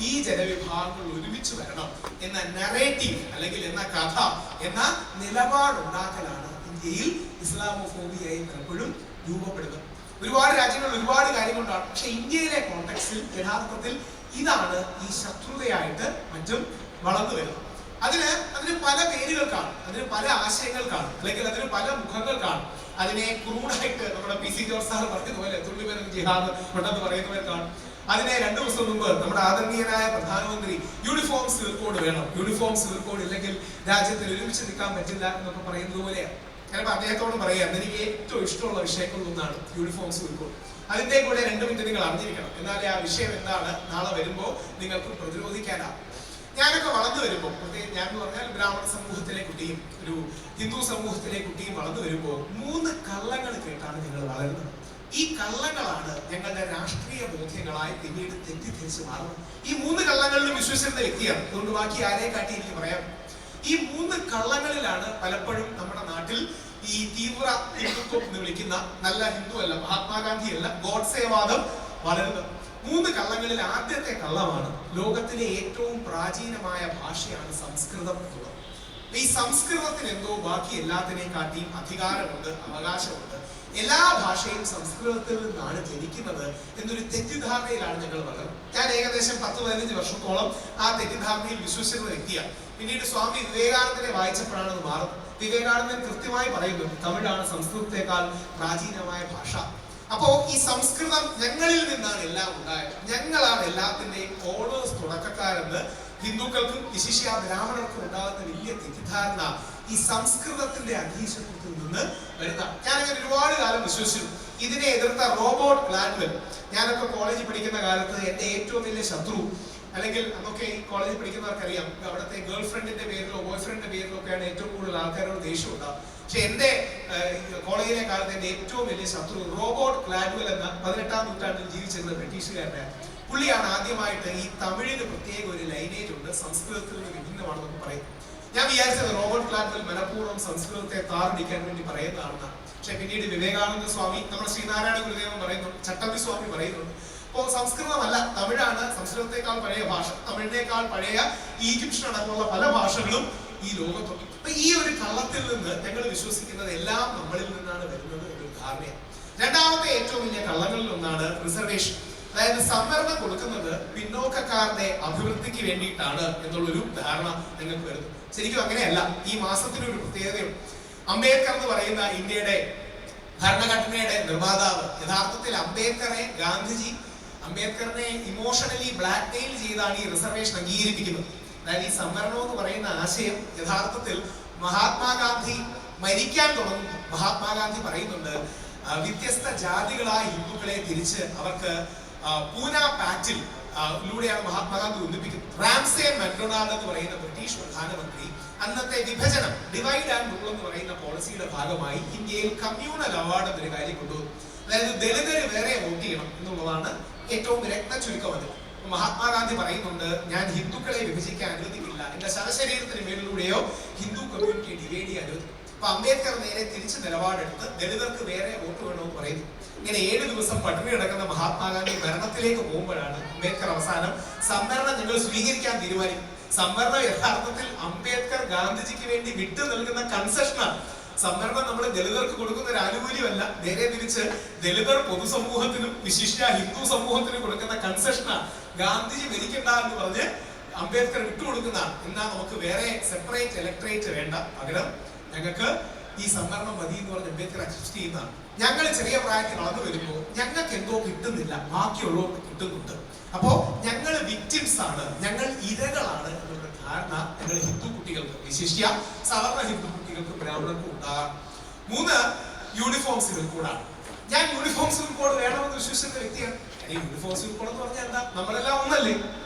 ഈ ജനവിഭാഗങ്ങൾ ഒരുമിച്ച് വരണം എന്ന നറേറ്റീവ് അല്ലെങ്കിൽ എന്ന കഥ എന്ന നിലപാടുണ്ടാക്കലാണ് ഇന്ത്യയിൽ ഇസ്ലാമോഫോബിയായി പലപ്പോഴും രൂപപ്പെടുന്നത്. ഒരുപാട് രാജ്യങ്ങളിൽ ഒരുപാട് കാര്യങ്ങളുണ്ടാണ്. പക്ഷെ ഇന്ത്യയിലെ കോണ്ടെക്സ്റ്റിൽ യഥാർത്ഥത്തിൽ ഇതാണ് ഈ ശത്രുതയായിട്ട് മറ്റും വളർന്നു വരുന്നത്. അതിന് പല പേരുകൾ കാണും, അതിന് പല ആശയങ്ങൾ കാണും, അല്ലെങ്കിൽ അതിന് പല മുഖങ്ങൾ കാണും. അതിനെ ക്രൂഡായിട്ട് നമ്മുടെ പി സി ജോർജ് സാർ പറഞ്ഞതുപോലെ തുള്ളിവരും ജിഹാദ് ഉണ്ടെന്ന് പറയുന്നവർ കാണും. അതിനെ 2 ദിവസം മുമ്പ് നമ്മുടെ ആദരണീയനായ പ്രധാനമന്ത്രി യൂണിഫോം സിവിൽ കോഡ് വേണം, യൂണിഫോം സിവിൽ കോഡ് ഇല്ലെങ്കിൽ രാജ്യത്തിൽ ഒരുമിച്ച് നിൽക്കാൻ പറ്റില്ല എന്നൊക്കെ പറയുന്നത് പോലെയാണ്. ഞാനിപ്പോ അദ്ദേഹത്തോട് പറയാം, എനിക്ക് ഏറ്റവും ഇഷ്ടമുള്ള വിഷയങ്ങളിലൊന്നാണ് യൂണിഫോം സിവിൽ കോഡ്. അതിന്റെ കൂടെ 2 മിനിറ്റ് നിങ്ങൾ അറിഞ്ഞിരിക്കണം, എന്നാലേ ആ വിഷയം എന്താണ് നാളെ വരുമ്പോൾ നിങ്ങൾക്ക് പ്രതിരോധിക്കാനാവും. ഞാനൊക്കെ വളർന്നു വരുമ്പോൾ, പ്രത്യേകിച്ച് ഞാൻ എന്ന് പറഞ്ഞാൽ ബ്രാഹ്മണ സമൂഹത്തിലെ കുട്ടിയും ഒരു ഹിന്ദു സമൂഹത്തിലെ കുട്ടിയും വളർന്നു വരുമ്പോൾ 3 കള്ളങ്ങൾ കേട്ടാണ് ഞങ്ങൾ വളരുന്നത്. ഈ കള്ളങ്ങളാണ് ഞങ്ങളുടെ രാഷ്ട്രീയ ബോധ്യങ്ങളായി പിന്നീട് തെറ്റിദ്ധരിച്ച് മാറുന്നത്. ഈ 3 കള്ളങ്ങളിലും വിശ്വസിക്കുന്ന വ്യക്തിയാണ്, അതുകൊണ്ട് ബാക്കി ആരെ കാട്ടി എനിക്ക് പറയാം. ഈ 3 കള്ളങ്ങളിലാണ് പലപ്പോഴും നമ്മുടെ നാട്ടിൽ ഈ തീവ്ര ഹിന്ദുത്വം എന്ന് വിളിക്കുന്ന, നല്ല ഹിന്ദു അല്ല, മഹാത്മാഗാന്ധി അല്ല, ഗോഡ്സേവാദം വളരുന്നത്. 3 കള്ളങ്ങളിൽ ആദ്യത്തെ കള്ളമാണ് ലോകത്തിലെ ഏറ്റവും പ്രാചീനമായ ഭാഷയാണ് സംസ്കൃതം എന്നുള്ളത്. ഈ സംസ്കൃതത്തിന് എന്തോ ബാക്കി എല്ലാത്തിനെയും കാട്ടിയും അധികാരമുണ്ട്, അവകാശമുണ്ട്, എല്ലാ ഭാഷയും സംസ്കൃതത്തിൽ നിന്നാണ് ജനിക്കുന്നത് എന്നൊരു തെറ്റിദ്ധാരണയിലാണ് ഞങ്ങൾ വളർന്നത്. ഞാൻ ഏകദേശം 10-15 വർഷത്തോളം ആ തെറ്റിദ്ധാരണയിൽ വിശ്വസിച്ചിരുന്ന വ്യക്തിയാണ്. പിന്നീട് സ്വാമി വിവേകാനന്ദനെ വായിച്ചപ്പോഴാണ് അത് മാറുന്നത്. വിവേകാനന്ദൻ കൃത്യമായി പറയുന്നു, തമിഴാണ് സംസ്കൃതത്തെക്കാൾ പ്രാചീനമായ ഭാഷ. അപ്പോ ഈ സംസ്കൃതം ഞങ്ങളിൽ നിന്നാണ് എല്ലാം ഉണ്ടായത്, ഞങ്ങളാണ് എല്ലാത്തിന്റെയും ഓണേഴ്സ്, തുടക്കക്കാരെന്ന് ഹിന്ദുക്കൾക്കും വിശിഷ്യ ബ്രാഹ്മണർക്കും ഉണ്ടാകുന്ന വലിയ തെറ്റിദ്ധാരണ ഈ സംസ്കൃതത്തിന്റെ അധീശത്വത്തിൽ നിന്ന് വരുന്ന. ഞാനങ്ങനെ ഒരുപാട് കാലം വിശ്വസിച്ചു. ഇതിനെ എതിർത്ത റോബർട്ട് ഗ്ലാഡ്വെൽ, ഞാനൊക്കെ കോളേജിൽ പഠിക്കുന്ന കാലത്ത് എന്റെ ഏറ്റവും വലിയ ശത്രു, അല്ലെങ്കിൽ അതൊക്കെ ഈ കോളേജിൽ പഠിക്കുന്നവർക്കറിയാം, അവിടുത്തെ ഗേൾ ഫ്രണ്ടിന്റെ പേരിലോ ബോയ് ഫ്രണ്ടിന്റെ പേരിലോ ഒക്കെയാണ് ഏറ്റവും കൂടുതൽ ആൾക്കാരോട് ദേഷ്യം ഉണ്ടാകും. പക്ഷെ എന്റെ കോളേജിലെ കാലത്ത് എന്റെ ഏറ്റവും വലിയ ശത്രു റോബർട്ട് ഗ്ലാഡ്വെൽ എന്ന 18ാം നൂറ്റാണ്ടിൽ ജീവിച്ചിരുന്ന ബ്രിട്ടീഷുകാരനാണ്. പുള്ളിയാണ് ആദ്യമായിട്ട് ഈ തമിഴിന് പ്രത്യേക ഒരു ലൈനേജ് ഉണ്ട്, സംസ്കൃതത്തിൽ നിന്ന് വിഭിന്നമാണെന്നൊക്കെ പറയും. ഞാൻ വിചാരിച്ചത് റോബർട്ട് ഗ്ലാഡ്വെൽ മനഃപൂർവ്വം സംസ്കൃതത്തെ താറടിക്കാൻ വേണ്ടി പറയുന്നതാണെന്നാണ്. പക്ഷെ പിന്നീട് വിവേകാനന്ദ സ്വാമി, നമ്മുടെ ശ്രീനാരായണ ഗുരുദേവൻ പറയുന്നുണ്ട്, ചട്ടമ്പി സ്വാമി പറയുന്നുണ്ട്, അപ്പോൾ സംസ്കൃതമല്ല, തമിഴാണ് സംസ്കൃതത്തെക്കാൾ പഴയ ഭാഷ, തമിഴിനേക്കാൾ പഴയ ഈജിപ്ഷ്യൻ അടക്കമുള്ള പല ഭാഷകളും ഈ ലോകത്തുണ്ട്. അപ്പൊ ഈ ഒരു കള്ളത്തിൽ നിന്ന് ഞങ്ങൾ വിശ്വസിക്കുന്നത് എല്ലാം നമ്മളിൽ നിന്നാണ് വരുന്നത് എന്നൊരു ധാരണയാണ്. രണ്ടാമത്തെ ഏറ്റവും വലിയ കള്ളങ്ങളിൽ ഒന്നാണ് റിസർവേഷൻ. അതായത് സംവരണം കൊടുക്കുന്നത് പിന്നോക്കക്കാരുടെ അഭിവൃദ്ധിക്ക് വേണ്ടിയിട്ടാണ് എന്നുള്ളൊരു ധാരണ നിങ്ങൾക്ക് വരുന്നു. ശരിക്കും അങ്ങനെയല്ല. ഈ മാസത്തിനൊരു പ്രത്യേകതയും, അംബേദ്കർ എന്ന് പറയുന്ന ഇന്ത്യയുടെ ഭരണഘടനയുടെ നിർമ്മാതാവ്, യഥാർത്ഥത്തിൽ അംബേദ്കറിനെ ഇമോഷണലി ബ്ലാക്ക്മെയിൽ ചെയ്താണ് ഈ റിസർവേഷൻ അംഗീകരിപ്പിക്കുന്നത്. അതായത് ഈ സംവരണം എന്ന് പറയുന്ന ആശയം യഥാർത്ഥത്തിൽ മഹാത്മാഗാന്ധി മരിക്കാൻ തുടങ്ങുന്നു. മഹാത്മാഗാന്ധി പറയുന്നുണ്ട്, വ്യത്യസ്ത ജാതികളായ ഹിന്ദുക്കളെ തിരിച്ച് അവർക്ക് പൂന പാക്റ്റിൽ ലൂടെയാണ് മഹാത്മാഗാന്ധി ഒന്നിപ്പിക്കുന്നത്. റാംസേ മക്ഡൊണാൾഡ് എന്ന് പറയുന്ന ബ്രിട്ടീഷ് പ്രധാനമന്ത്രി അന്നത്തെ വിഭജനം, ഡിവൈഡ് ആൻഡ് റൂൾ എന്ന് പറയുന്ന പോളിസിയുടെ ഭാഗമായി ഇന്ത്യയിൽ കമ്മ്യൂണൽ അവാർഡ് എന്നൊരു കാര്യം കൊണ്ടുവന്നു. അതായത് ദളിതര് വേറെ വോട്ട് ചെയ്യണം എന്നുള്ളതാണ് ഏറ്റവും രത്ന ചുരുക്കം. അത് മഹാത്മാഗാന്ധി പറയുന്നുണ്ട്, ഞാൻ ഹിന്ദുക്കളെ വിഭജിക്കാൻ അനുവദിക്കില്ല, എന്റെ ശവശരീരത്തിന് മേലിലൂടെയോ ഹിന്ദു കമ്മ്യൂണിറ്റി ഡിവൈഡ് ചെയ്യാൻ അനുവദിക്കും. അപ്പൊ അംബേദ്കർ നേരെ തിരിച്ച് നിലപാടെടുത്ത് ദളിതർക്ക് വേറെ വോട്ട് വേണമെന്ന് പറയുന്നു. ഇങ്ങനെ 7 ദിവസം പട്ടിണി കിടക്കുന്ന മഹാത്മാഗാന്ധി മരണത്തിലേക്ക് പോകുമ്പോഴാണ് അംബേദ്കർ അവസാനം സംവരണം ഞങ്ങൾ സ്വീകരിക്കാൻ തീരുമാനിക്കും. സംവരണം യഥാർത്ഥത്തിൽ അംബേദ്കർ ഗാന്ധിജിക്ക് വേണ്ടി വിട്ടു നൽകുന്ന കൺസെഷനാണ്. സംവരണം നമ്മൾ ദളിതർക്ക് കൊടുക്കുന്ന ഒരു ആനുകൂല്യമല്ല, നേരെ തിരിച്ച് ദളിതർ പൊതുസമൂഹത്തിനും വിശിഷ്യ ഹിന്ദു സമൂഹത്തിനും കൊടുക്കുന്ന കൺസെഷനാണ്. ഗാന്ധിജി ഭരിക്കണ്ട എന്ന് പറഞ്ഞ് അംബേദ്കർ വിട്ടുകൊടുക്കുന്നതാണ്. എന്നാ നമുക്ക് വേറെ സെപ്പറേറ്റ് ഇലക്ട്രേറ്റ് വേണ്ട, പകരം ഞങ്ങൾക്ക് ഈ സംവരണം മതി എന്ന് പറഞ്ഞ് അംബേദ്കർ അക്സെപ്റ്റ് ചെയ്യുന്നതാണ്. ഞങ്ങൾ ചെറിയ പ്രായത്തിൽ വളർന്നു വരുമ്പോൾ ഞങ്ങൾക്ക് എന്തോ കിട്ടുന്നില്ല, ബാക്കിയുള്ളവർക്ക് കിട്ടുന്നുണ്ട്. അപ്പോ ഞങ്ങൾ വിക്ടിംസ് ആണ്, ഞങ്ങൾ ഇരകളാണ് എന്നുള്ള ധാരണ ഞങ്ങൾ ഹിന്ദു കുട്ടികൾക്ക്, വിശിഷ്യ സവർണ ഹിന്ദു കുട്ടികൾക്ക്, ബ്രാഹ്മണർക്കും ഉണ്ടാകാം. 3, യൂണിഫോം സിവിൽ കോഡാണ്. ഞാൻ യൂണിഫോം സിവിൽ കോഡ് വേണമെന്ന് വിശ്വസിക്കുന്ന വ്യക്തിയാണ്. യൂണിഫോം സിവിൽ കോഡ് എന്ന് പറഞ്ഞാൽ എന്താ? നമ്മളെല്ലാം ഒന്നല്ലേ?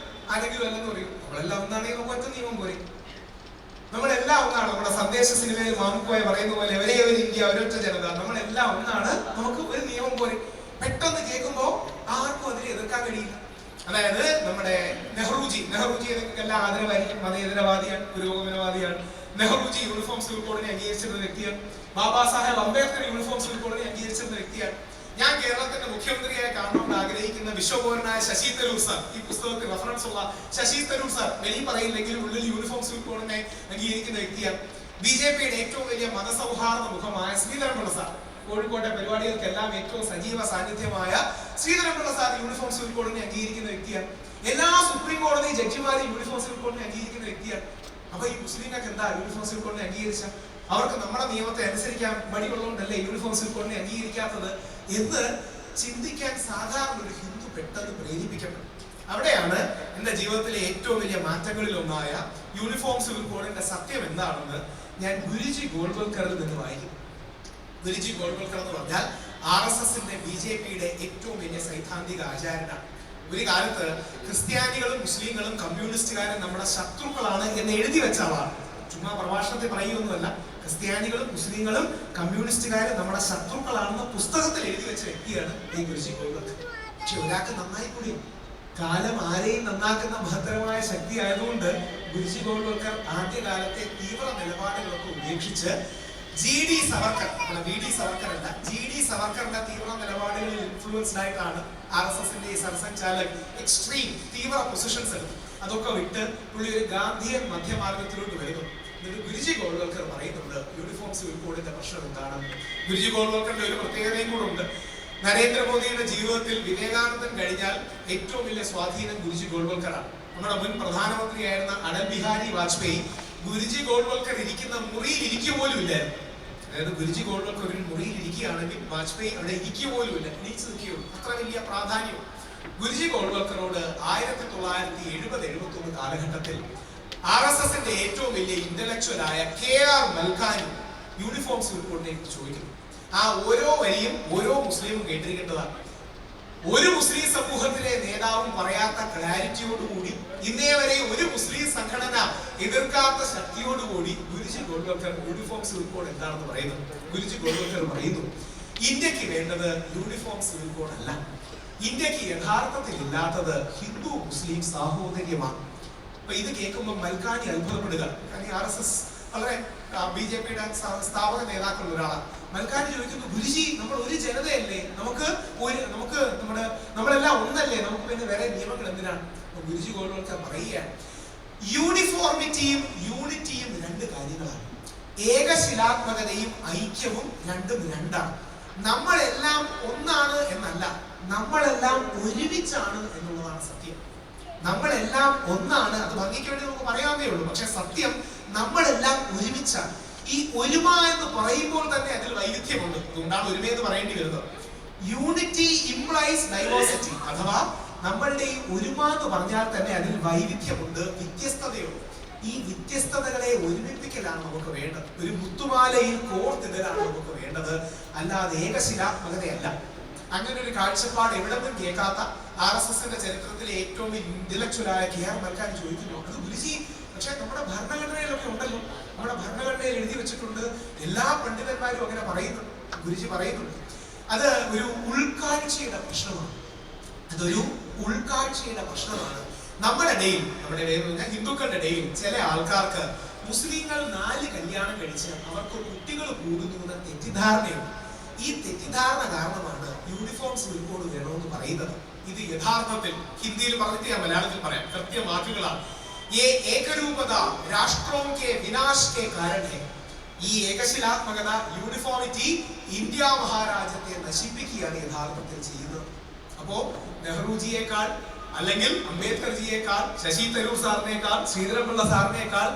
ആരെങ്കിലും അല്ലെന്ന് പറയും. നമ്മളെല്ലാം ഒന്നാണെങ്കിൽ നമുക്ക് ഒറ്റ നിയമം പോരെ. നമ്മളെല്ലാം ഒന്നാണ്. നമ്മുടെ സന്ദേശ സിനിമയിൽ മാമുക്കോയ പറയുന്ന പോലെ ഒരേ ഒരു ഇന്ത്യ, ഒരൊറ്റ ജനത, നമ്മളെല്ലാം ഒന്നാണ്, നമുക്ക് ഒരു നിയമം പോലെ. പെട്ടെന്ന് കേൾക്കുമ്പോൾ ആർക്കും അതിനെ എതിർക്കാൻ കഴിയില്ല. അതായത് നമ്മുടെ നെഹ്റുജി എല്ലാം ആദരവായിരിക്കും, മതേതരവാദിയാണ്, പുരോഗമനവാദിയാണ്. നെഹ്റുജി യൂണിഫോം സിവിൽ കോഡിനെ അംഗീകരിച്ചിരുന്ന വ്യക്തിയാണ്. ബാബാ സാഹേബ് അംബേദ്കർ യൂണിഫോം സിവിൽ കോഡിനെ അംഗീകരിച്ചിരുന്ന വ്യക്തിയാണ്. ഞാൻ കേരളത്തിന്റെ മുഖ്യമന്ത്രിയായി കാണണമെന്ന് ആഗ്രഹിക്കുന്ന വിശ്വപൗരനായ ശശി തരൂർ സാർ, ഈ പുസ്തകത്തിൽ റഫറൻസ് ഉള്ള ശശി തരൂർ സാർ, വെളി പറയില്ലെങ്കിലും ഉള്ളിൽ യൂണിഫോം സിവിൽ കോഡിനെ അംഗീകരിക്കുന്ന വ്യക്തിയാണ്. BJPയുടെ ഏറ്റവും വലിയ മതസൗഹാർദ്ദ മുഖമായ ശ്രീധരൻപിള്ള സാർ, കോഴിക്കോട്ടെ പരിപാടികൾക്കെല്ലാം ഏറ്റവും സജീവ സാന്നിധ്യമായ ശ്രീധരൻപിള്ള സാർ യൂണിഫോം സിവിൽ കോഡിനെ അംഗീകരിക്കുന്ന വ്യക്തിയാണ്. എല്ലാ സുപ്രീം കോടതി ജഡ്ജിമാരും യൂണിഫോം സിവിൽ കോഡിനെ അംഗീകരിക്കുന്ന വ്യക്തിയാണ്. അപ്പൊ ഈ മുസ്ലിങ്ങൾക്ക് എന്താ യൂണിഫോം സിവിൽ കോഡിനെ അംഗീകരിച്ച? അവർക്ക് നമ്മുടെ നിയമത്തെ അനുസരിക്കാൻ മടിയുള്ളതുകൊണ്ടല്ലേ യൂണിഫോം സിവിൽ കോഡിനെ അംഗീകരിക്കാത്തത് എന്ന് ചിന്തിക്കാൻ സാധാരണ ഒരു ഹിന്ദു പെട്ടെന്ന് പ്രേരിപ്പിക്കപ്പെടും. അവിടെയാണ് എന്റെ ജീവിതത്തിലെ ഏറ്റവും വലിയ മാറ്റങ്ങളിൽ ഒന്നായ യൂണിഫോം സിവിൽ കോഡിന്റെ സത്യം എന്താണെന്ന് ഞാൻ ഗുരുജി ഗോൾവൽക്കറിൽ നിന്ന് വായിക്കും. ഗുരുജി ഗോൾവൽക്കർ എന്ന് പറഞ്ഞാൽ RSSന്റെ BJPയുടെ ഏറ്റവും വലിയ സൈദ്ധാന്തിക ആചാര്യനാണ്. ഒരു കാലത്ത് ക്രിസ്ത്യാനികളും മുസ്ലിങ്ങളും കമ്മ്യൂണിസ്റ്റുകാരും നമ്മുടെ ശത്രുക്കളാണ് എന്ന് എഴുതി വെച്ച ആളാണ്. ചുമ്മാ പ്രഭാഷണത്തിൽ പറയുകയൊന്നുമല്ല. ക്രിസ്ത്യാനികളും മുസ്ലിങ്ങളും കമ്മ്യൂണിസ്റ്റുകാരും നമ്മുടെ ശത്രുക്കളാണെന്ന് പുസ്തകത്തിൽ എഴുതി വെച്ച വ്യക്തിയാണ് ഈ ഗുരുജി ഗോൾവൽക്കർ. പക്ഷെ ഒരാൾക്ക് നന്നായി കൂടി കാലം ആരെയും നന്നാക്കുന്ന മഹത്തരമായ ശക്തി ആയതുകൊണ്ട് ഗുരുജി ഗോൾവൽക്കർ ആദ്യകാലത്തെ തീവ്ര നിലപാടുകളൊക്കെ ഉപേക്ഷിച്ച് GD സവർക്കർ, VD സവർക്കർ അല്ല, GD സവർക്കറിന്റെ തീവ്ര നിലപാടുകളിൽ ഇൻഫ്ലുവൻസ്ഡ് ആയിട്ടാണ് RSSന്റെ ഈ സർസംഘചാലക് എക്സ്ട്രീം തീവ്ര പൊസിഷൻസ് എടുത്തു. അതൊക്കെ വിട്ട് പുള്ളി ഒരു ഗാന്ധിയൻ മധ്യമാർഗത്തിലോട്ട് വരുന്നു. എന്നിട്ട് ഗുരുജി ഗോൾവൽക്കർ പറയുന്നുണ്ട് യൂണിഫോം സിവിൽ കോഡിന്റെ പ്രശ്നം എന്താണ്. ഗുരുജി ഗോൾവൽക്കറിന്റെ ഒരു പ്രത്യേകതയും കൂടെ ഉണ്ട്. നരേന്ദ്രമോദിയുടെ ജീവിതത്തിൽ വിവേകാനന്ദൻ കഴിഞ്ഞാൽ ഏറ്റവും വലിയ സ്വാധീനം ഗുരുജി ഗോൾവൽക്കറാണ്. നമ്മുടെ മുൻ പ്രധാനമന്ത്രിയായിരുന്ന അടൽ ബിഹാരി വാജ്പേയി ഗുരുജി ഗോൾവൽക്കർ ഇരിക്കുന്ന മുറിയിൽ ഇരിക്കുക പോലും ഇല്ലായിരുന്നു. അതായത് ഗുരുജി ഗോൾവൽക്കർ ഒരു മുറിയിൽ ഇരിക്കുകയാണെങ്കിൽ വാജ്പേയി അവിടെ ഇരിക്കുക പോലും ഇല്ല, എണീച്ച് നിൽക്കുകയുള്ളൂ. അത്ര വലിയ പ്രാധാന്യം ഗുരുജി ഗോൾവൽക്കറോട് 1970-71 കാലഘട്ടത്തിൽ RSSന്റെ ഏറ്റവും വലിയ ഇന്റലക്ച്വലായ KR മൽഖാനി യൂണിഫോം സിവിൽ കോഡിനെ ചോദിക്കുന്നു. ആ ഓരോ വരിയും ഓരോ മുസ്ലിമും കേട്ടിരിക്കേണ്ടതാണ്. ഒരു മുസ്ലിം സമൂഹത്തിലെ നേതാവും പറയാത്ത ക്ലാരിറ്റിയോടുകൂടി ഇന്നേ വരെ ഒരു മുസ്ലിം സംഘടന എതിർക്കാത്ത ശക്തിയോടുകൂടി Guruji Golwalkar uniform civil code എന്താണെന്ന് പറയുന്നു. ഗുരുജി ഗോൾവൽക്കർ പറയുന്നു, ഇന്ത്യക്ക് വേണ്ടത് യൂണിഫോം സിവിൽ കോഡ് അല്ല, ഇന്ത്യക്ക് യഥാർത്ഥത്തിൽ ഇല്ലാത്തത് ഹിന്ദു മുസ്ലിം സാഹോദര്യമാണ്. അപ്പൊ ഇത് കേൾക്കുമ്പോൾ മൽക്കാനി അത്ഭുതപ്പെടുക. RSS വളരെ BJPയുടെ സ്ഥാപക നേതാക്കളിൽ ഒരാളാണ്. മൽക്കാനി ചോദിക്കുന്നു, ഗുരുജി നമ്മൾ ഒരു ജനതയല്ലേ, നമുക്ക് നമ്മളെല്ലാം ഒന്നല്ലേ, നമുക്ക് പിന്നെ വേറെ നിയമങ്ങൾ എന്തിനാണ്? ഗുരുജി ഗോൾവൽക്കർ പറയുകയാണ്, യൂണിഫോർമിറ്റിയും യൂണിറ്റിയും രണ്ട് കാര്യങ്ങളാണ്. ഏകശിലാത്മകതയും ഐക്യവും രണ്ടും രണ്ടാണ്. നമ്മളെല്ലാം ഒന്നാണ് എന്നല്ല, നമ്മളെല്ലാം ഒരുമിച്ചാണ് എന്നുള്ളതാണ് സത്യം. നമ്മളെല്ലാം ഒന്നാണ്, അത് ഭംഗിക്ക് വേണ്ടി നമുക്ക് പറയാവുന്നേ ഉള്ളൂ. പക്ഷെ സത്യം നമ്മളെല്ലാം ഒരുമിച്ചാണ്. ഈ ഒരുമ എന്ന് പറയുമ്പോൾ തന്നെ അതിൽ വൈവിധ്യമുണ്ട്. അതുകൊണ്ടാണ് ഒരുമ എന്ന് പറയേണ്ടി വരുന്നത്. യൂണിറ്റി ഇംപ്ലൈസ് ഡൈവേഴ്സിറ്റി, അഥവാ നമ്മളുടെ ഈ ഒരുമ എന്ന് പറഞ്ഞാൽ തന്നെ അതിൽ വൈവിധ്യമുണ്ട്, വ്യത്യസ്തതയുണ്ട്. ഈ വ്യത്യസ്തതകളെ ഒരുമിപ്പിക്കലാണ് നമുക്ക് വേണ്ടത്. ഒരു മുത്തുമാലയിൽ കോർത്തിടലാണ് നമുക്ക് വേണ്ടത്, അല്ലാതെ ഏകശിലാത്മകതയല്ല. അങ്ങനെ ഒരു കാഴ്ചപ്പാട് എവിടെ നിന്നും കേൾക്കാത്ത RSSന്റെ ചരിത്രത്തിലെ ഏറ്റവും ഇന്റലക്ച്വലായ KR മൽക്കാനി ചോദിക്കുന്നു, അത് ഗുരുജി പക്ഷെ നമ്മുടെ ഭരണഘടനയിലൊക്കെ ഉണ്ടല്ലോ, നമ്മുടെ ഭരണഘടനയിൽ എഴുതി വെച്ചിട്ടുണ്ട്, എല്ലാ പണ്ഡിതന്മാരും അങ്ങനെ പറയുന്നുണ്ട്. ഗുരുജി പറയുന്നുണ്ട്, അത് ഒരു ഉൾക്കാഴ്ചയുടെ പ്രശ്നമാണ്, അതൊരു ഉൾക്കാഴ്ചയുടെ പ്രശ്നമാണ്. നമ്മുടെ ഇടയിൽ ഹിന്ദുക്കളുടെ ഇടയിൽ ചില ആൾക്കാർക്ക് മുസ്ലിങ്ങൾ 4 കല്യാണം കഴിച്ച് അവർക്ക് കുട്ടികൾ കൂടുന്നു എന്ന തെറ്റിദ്ധാരണയുണ്ട്. ഈ തെറ്റിദ്ധാരണ കാരണമാണ് യൂണിഫോം സിവിൽ കോഡ് വേണമെന്ന് പറയുന്നത്. ഇത് യഥാർത്ഥത്തിൽ ഹിന്ദിയിൽ പറഞ്ഞിട്ട് ഞാൻ മലയാളത്തിൽ പറയാം, കൃത്യവാക്കുകളാണ്. ഏകരൂപത രാഷ്ട്രോം കെ വിനാശ് കെ കാരൺ ഹെ. ഈ ഏകശിലാത്മകത, യൂണിഫോമിറ്റി ഇന്ത്യ മഹാരാജ്യത്തെ നശിപ്പിക്കുകയാണ് യഥാർത്ഥത്തിൽ ചെയ്യുന്നത്. അപ്പോ നെഹ്റുജിയേക്കാൾ അല്ലെങ്കിൽ അംബേദ്കർജിയേക്കാൾ ശശി തരൂർ സാറിനേക്കാൾ ശ്രീധരൻപിള്ള സാറിനേക്കാൾ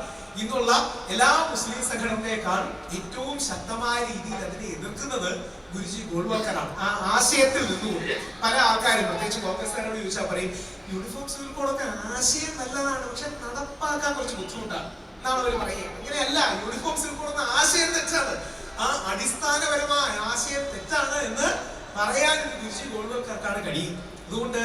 ഇന്നുള്ള എല്ലാ മുസ്ലിം സംഘടനയേക്കാൾ ഏറ്റവും ശക്തമായ രീതിയിൽ അതിനെ എതിർക്കുന്നത് ഗുരുജി ഗോൾവാൾക്കറാണ്. ആ ആശയത്തിൽ നിന്നുകൊണ്ട് പല ആൾക്കാരും, പ്രത്യേകിച്ച് കോൺഗ്രസ്സുകാരോട് ചോദിച്ചാൽ പറയും യൂണിഫോം സിവിൽ കോഡൊക്കെ ആശയം നല്ലതാണ്, പക്ഷെ നടപ്പാക്കാൻ കുറച്ച് ബുദ്ധിമുട്ടാണ് എന്നാണ് അവർ പറയുക. അങ്ങനെയല്ല, യൂണിഫോം സിവിൽ കോഡ് എന്ന ആശയം തെറ്റാണ്, ആ അടിസ്ഥാനപരമായ ആശയം തെറ്റാണ് എന്ന് പറയാൻ ഗുരുജി ഗോൾവാൾക്കർക്കാണ് കഴിയും. അതുകൊണ്ട്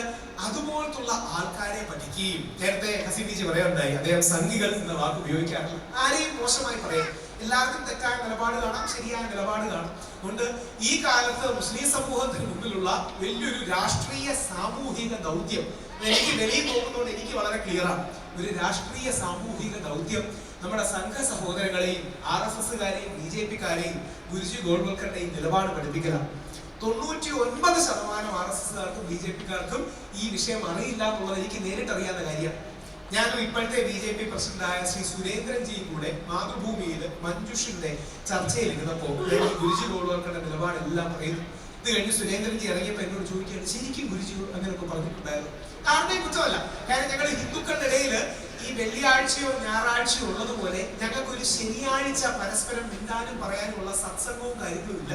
അതുപോലത്തുള്ള ആൾക്കാരെ പഠിക്കുകയും, നേരത്തെ ഹസീബിജി പറയുണ്ടായി, അദ്ദേഹം സംഘികൾ എന്ന വാക്ക് ഉപയോഗിക്കാറില്ല. ആരെയും മോശമായി പറയാം, എല്ലാവർക്കും തെറ്റായ നിലപാട് കാണാം, ശരിയായ നിലപാട് കാണാം. അതുകൊണ്ട് ഈ കാലത്ത് മുസ്ലിം സമൂഹത്തിന് മുമ്പിലുള്ള വലിയൊരു രാഷ്ട്രീയ സാമൂഹിക ദൗത്യം, എനിക്ക് വെളിയിൽ പോകുന്നതുകൊണ്ട് എനിക്ക് വളരെ ക്ലിയറാണ്, ഒരു രാഷ്ട്രീയ സാമൂഹിക ദൗത്യം നമ്മുടെ സംഘ സഹോദരങ്ങളെയും RSSകാരെയും BJPക്കാരെയും ഗുരുജി ഗോൾവാൾക്കറുടെയും നിലപാട് പഠിപ്പിക്കലാണ്. 99% RSSകാർക്കും BJPക്കാർക്കും ഈ വിഷയം അറിയില്ല എന്നുള്ളത് എനിക്ക് നേരിട്ട് അറിയാവുന്ന കാര്യമാണ്. ഞാനും ഇപ്പോഴത്തെ BJP പ്രസിഡന്റായ ശ്രീ സുരേന്ദ്രൻജിയും കൂടെ മാതൃഭൂമിയിൽ മഞ്ജുഷിന്റെ ചർച്ചയിൽ ഇരുന്നപ്പോൾ ഗുരുജി ഗോൾവാൾക്കറുടെ നിലപാടെല്ലാം പറയുന്നു. ഇത് കഴിഞ്ഞ് സുരേന്ദ്രൻജി ഇറങ്ങിയപ്പോൾ എന്നോട് ചോദിക്കുകയാണ്, ശരിക്കും ഗുരുജി അങ്ങനെയൊക്കെ പറഞ്ഞിട്ടുണ്ടായിരുന്നു? ആരുടെയും കുറ്റമല്ല, കാരണം ഞങ്ങൾ ഹിന്ദുക്കളുടെ ഇടയിൽ ഈ വെള്ളിയാഴ്ചയോ ഞായറാഴ്ചയോ ഉള്ളതുപോലെ ഞങ്ങൾക്കൊരു ശനിയാഴ്ച പരസ്പരം മിണ്ടാനും പറയാനുമുള്ള സത്സംഗവും കാര്യങ്ങളും ഇല്ല.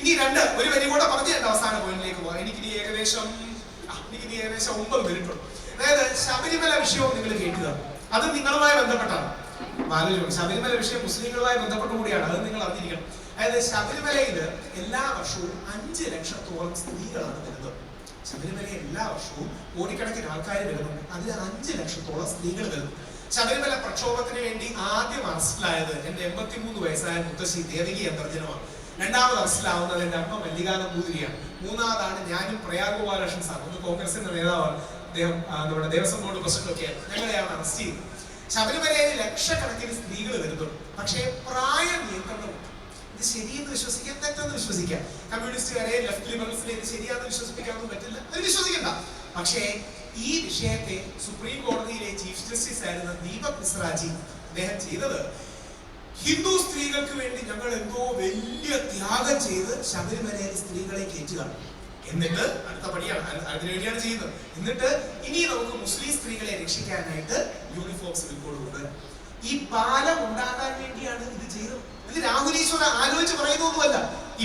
ഇനി ഒരു വരി കൂടെ പറഞ്ഞു എന്റെ അവസാന പോയിന്റിലേക്ക് പോകാം. എനിക്കിനി ഏകദേശം 9 മിനിറ്റ് ഉണ്ട്. അതായത് ശബരിമല വിഷയവും നിങ്ങൾ കേൾക്കുക, അത് നിങ്ങളുമായി ബന്ധപ്പെട്ടാണ്. ശബരിമല വിഷയം മുസ്ലിങ്ങളുമായി ബന്ധപ്പെട്ട കൂടിയാണ്, അത് നിങ്ങൾ അറിഞ്ഞിരിക്കണം. അതായത് ശബരിമലയിൽ എല്ലാ വർഷവും 5 ലക്ഷത്തോളം സ്ത്രീകളാണ് വരുന്നത്. ശബരിമലയിൽ എല്ലാ വർഷവും കോടിക്കണക്കിന് ആൾക്കാർ വരുന്നുണ്ട്, അതിൽ 5 ലക്ഷത്തോളം സ്ത്രീകൾ വരുന്നു. ശബരിമല പ്രക്ഷോഭത്തിന് വേണ്ടി ആദ്യം അറസ്റ്റിലായത് എന്റെ 83 വയസ്സായ മുത്തശ്ശി ദേവകി അന്തർജനമാണ്. 2ാമത് അറസ്റ്റിലാവുന്നത് എന്റെ അമ്മ മല്ലികാനമ്പൂതിരിയാണ്. 3ാമതാണ് ഞാനും പ്രയാഗ് ഗോപാലകൃഷ്ണൻ സാർ, ഒന്ന് കോൺഗ്രസിന്റെ നേതാവാണ്, അദ്ദേഹം നമ്മുടെ ദേവസ്വം ബോർഡ് പ്രസിഡന്റ് ഒക്കെയാണ്. ഞങ്ങളെയാണ് അറസ്റ്റ് ചെയ്തത്. ശബരിമലയിൽ ലക്ഷക്കണക്കിന് സ്ത്രീകൾ വരുന്നുണ്ട്, പക്ഷേ പ്രായ നിയന്ത്രണമുണ്ട്. ഇത് ശരിയെന്ന് വിശ്വസിക്കാം, തെറ്റെന്ന് വിശ്വസിക്കാം. കമ്മ്യൂണിസ്റ്റുകാരെ, ലെഫ്റ്റ് ലിബറൽസിനെ ഇത് ശരിയാണെന്ന് വിശ്വസിപ്പിക്കാനൊന്നും പറ്റില്ല, അത് വിശ്വസിക്കണ്ട. പക്ഷേ ഈ വിഷയത്തെ സുപ്രീം കോടതിയിലെ ചീഫ് ജസ്റ്റിസ് ആയിരുന്ന ദീപക് മിശ്രാജി അദ്ദേഹം ചെയ്തത്, ഹിന്ദു സ്ത്രീകൾക്ക് വേണ്ടി ഞങ്ങൾ എന്തോ വലിയ ത്യാഗം ചെയ്ത് ശബരിമലയിൽ സ്ത്രീകളെ കയറ്റുകയാണ്, എന്നിട്ട് അടുത്ത പടിയാണ് അതിനുവേണ്ടിയാണ് ചെയ്യുന്നത്, എന്നിട്ട് ഇനി നമുക്ക് മുസ്ലിം സ്ത്രീകളെ രക്ഷിക്കാനായിട്ട് യൂണിഫോം സിവിൽ കോഡ് കൊണ്ടുവരാം. ഈ പാലം ഉണ്ടാകാൻ വേണ്ടിയാണ് ഇത് ചെയ്തത്. ഇത് രാഹുൽ ഈശ്വർ ആലോചിച്ച് പറയുന്നൊന്നുമല്ല.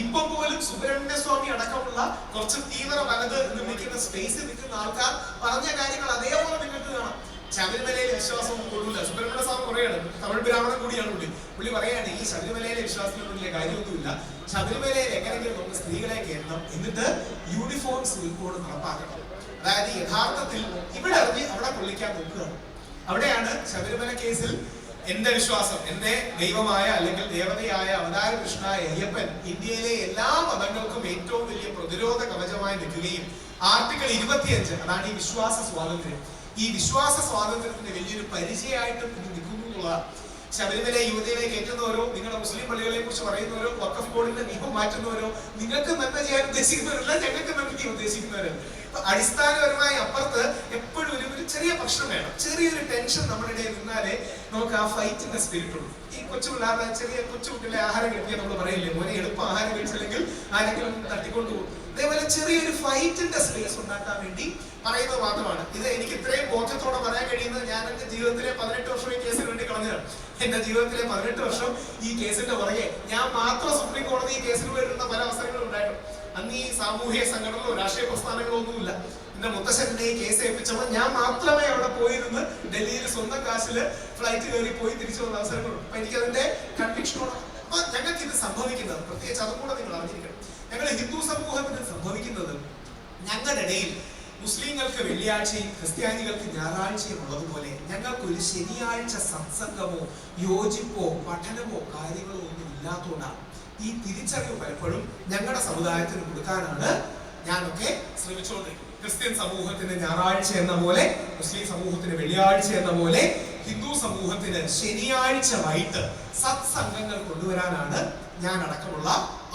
ഇപ്പം പോലും സുബ്രഹ്മണ്യ സ്വാമി അടക്കമുള്ള കുറച്ച് തീവ്ര വലത് എന്ന് വിളിക്കുന്ന സ്പേസിൽ നിൽക്കുന്ന ആൾക്കാർ പറഞ്ഞ കാര്യങ്ങൾ അതേപോലെ നിങ്ങൾക്ക് കാണാം. ശബരിമലയിലെ വിശ്വാസം കൊള്ളൂല. സുബ്രഹ്മണ്യ സ്വാമി പറയാണ്, തമിഴ് ബ്രാഹ്മണൻ കൂടിയാണ് പുള്ളി പറയാണ്, ഈ ശബരിമലയിലെ വിശ്വാസത്തിനൊന്നും വലിയ കാര്യമൊന്നുമില്ല, ശബരിമലയിൽ എങ്ങനെയെങ്കിലും നമുക്ക് സ്ത്രീകളെ കയറ്റണം, എന്നിട്ട് യൂണിഫോം സിവിൽ കോഡ് നടപ്പാക്കണം. അതായത് യഥാർത്ഥത്തിൽ ഇവിടെ ഇറങ്ങി അവിടെ കൊള്ളിക്കാൻ നോക്കുകയാണ്. അവിടെയാണ് ശബരിമല കേസിൽ എന്റെ വിശ്വാസം, എന്റെ ദൈവമായ അല്ലെങ്കിൽ ദേവതയായ അവതാര കൃഷ്ണനായ അയ്യപ്പൻ ഇന്ത്യയിലെ എല്ലാ മതങ്ങൾക്കും ഏറ്റവും വലിയ പ്രതിരോധ കവചമായി നിൽക്കുകയും ആർട്ടിക്കിൾ 25, അതാണ് ഈ വിശ്വാസ സ്വാതന്ത്ര്യം, ഈ വിശ്വാസ സ്വാതന്ത്ര്യത്തിന്റെ വലിയൊരു പരിചയമായിട്ട് നിൽക്കുന്നു എന്നുള്ളതാണ്. ശബരിമല യുവതിയെ കയറ്റുന്നവരോ, നിങ്ങളുടെ മുസ്ലിം പള്ളികളെ കുറിച്ച് പറയുന്നവരോ, വഖഫ് ബോർഡിന്റെ നിയമം മാറ്റുന്നവരോ, നിങ്ങൾക്ക് നന്മ ചെയ്യാൻ ഉദ്ദേശിക്കുന്നവരല്ല, ഞങ്ങൾക്ക് നന്മ ചെയ്യാൻ ഉദ്ദേശിക്കുന്നവരല്ല. അടിസ്ഥാനപരമായി അപ്പുറത്ത് എപ്പോഴും ഒരു ചെറിയ പ്രശ്നം വേണം, ചെറിയൊരു ടെൻഷൻ നമ്മുടെ ഇടയിൽ നിന്നാലേ നമുക്ക് ആ ഫൈറ്റിന്റെ സ്പിരിറ്റ് ഉള്ളൂ. ഈ കൊച്ചുപിള്ളേരുടെ കൊച്ചുകുട്ടികളെ ആഹാരം കഴിക്കാൻ നമ്മൾ പറയില്ലേ, മോനെ എളുപ്പം ആഹാരം കഴിച്ചില്ലെങ്കിൽ ആരെങ്കിലും തട്ടിക്കൊണ്ടുപോകും. അതേപോലെ ചെറിയൊരു ഫൈറ്റിന്റെ സ്പേസ് ഉണ്ടാക്കാൻ വേണ്ടി പറയുന്നത് മാത്രമാണ്. ഇത് എനിക്ക് ഇത്രയും ബോധ്യത്തോടെ പറയാൻ കഴിയുന്നത് ഞാൻ എന്റെ ജീവിതത്തിലെ 18 വർഷം ഈ കേസിന് വേണ്ടി കളഞ്ഞതാണ്. എന്റെ ജീവിതത്തിലെ 18 വർഷം ഈ കേസിന്റെ പുറകെ ഞാൻ മാത്രം സുപ്രീം കോടതി ഈ കേസിന് വരുന്ന പല അവസരങ്ങളും ഉണ്ടായിരുന്നു. അന്ന് ഈ സാമൂഹിക സംഘടനകളോ രാഷ്ട്രീയ പ്രസ്ഥാനങ്ങളോ ഒന്നുമില്ല. എന്റെ മുത്തശ്ശന്റെ ഈ കേസ് ഏൽപ്പിച്ചപ്പോൾ ഞാൻ മാത്രമേ അവിടെ പോയിരുന്ന് ഡൽഹിയിൽ സ്വന്തം കാശില് ഫ്ലൈറ്റ് കയറി പോയി തിരിച്ചു വന്ന അവസരങ്ങളുണ്ട്. അപ്പൊ എനിക്കതിന്റെ കൺവിക്ഷനോട് അപ്പൊ ഞങ്ങൾക്ക് ഇത് സംഭവിക്കുന്നത്, പ്രത്യേകിച്ച് അതും കൂടെ നിങ്ങൾ അറിഞ്ഞിരിക്കണം, ഞങ്ങൾ ഹിന്ദു സമൂഹത്തിന് സംഭവിക്കുന്നത്, ഞങ്ങളുടെ ഇടയിൽ മുസ്ലിങ്ങൾക്ക് വെള്ളിയാഴ്ചയും ക്രിസ്ത്യാനികൾക്ക് ഞായറാഴ്ചയും ഉള്ളതുപോലെ ഞങ്ങൾക്കൊരു ശനിയാഴ്ച സത്സംഗമോ യോജിപ്പോ പഠനമോ കാര്യങ്ങളോ ഒന്നും ഇല്ലാത്തതുകൊണ്ടാണ്. ഈ തിരിച്ചറിവ് പലപ്പോഴും ഞങ്ങളുടെ സമുദായത്തിന് കൊടുക്കാനാണ് ഞാനൊക്കെ ശ്രമിച്ചുകൊണ്ടിരിക്കുന്നത്. ക്രിസ്ത്യൻ സമൂഹത്തിന് ഞായറാഴ്ച എന്ന പോലെ, മുസ്ലിം സമൂഹത്തിന് വെള്ളിയാഴ്ച എന്ന പോലെ, ഹിന്ദു സമൂഹത്തിന് ശനിയാഴ്ച വൈകിട്ട് സത്സംഗങ്ങൾ കൊണ്ടുവരാനാണ് ഞാൻ അടക്കമുള്ള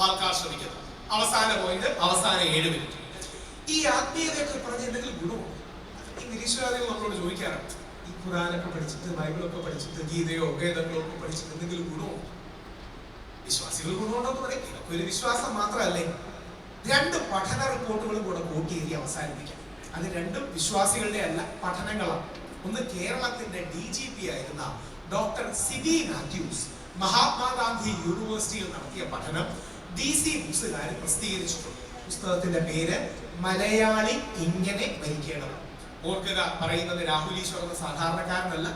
ആൾക്കാർ ശ്രമിക്കുന്നത്. അവസാന പോയിന്റ്, അവസാന 7 മിനിറ്റ്. ഈ ആത്മീയതയൊക്കെ പറഞ്ഞ എന്തെങ്കിലും ഗുണമോ? ഈ നിരീശ്വരവാദികൾ നമ്മളോട് ചോദിക്കാറുണ്ട്, ഈ ഖുറാനൊക്കെ പഠിച്ചിട്ട്, ബൈബിളൊക്കെ പഠിച്ചിട്ട്, ഗീതയോ വേദങ്ങളോ ഒക്കെ പഠിച്ചിട്ട് എന്തെങ്കിലും ഗുണമോ? വിശ്വാസികൾ ഗുണമുണ്ടെന്ന് പറയും. ഇതൊക്കെ ഒരു വിശ്വാസം മാത്രമല്ലേ. 2 പഠന റിപ്പോർട്ടുകളും കൂടെ കൂട്ടി എഴുതി അവസാനിപ്പിക്കാം. അത് രണ്ടും വിശ്വാസികളുടെ അല്ല, പഠനങ്ങളാണ്. ഒന്ന് കേരളത്തിന്റെ DGP ആയിരുന്ന ഡോക്ടർ സിബി മാത്യൂസ് മഹാത്മാഗാന്ധി യൂണിവേഴ്സിറ്റിയിൽ നടത്തിയ പഠനം DC ബുക്സുകാർ പ്രസിദ്ധീകരിച്ചിട്ടുണ്ട്. പുസ്തകത്തിന്റെ പേര് മലയാളി ഇങ്ങനെ മരിക്കണം. ഓർക്കുക, പറയുന്നത് രാഹുൽ ഈശ്വർ എന്ന സാധാരണക്കാരനല്ല,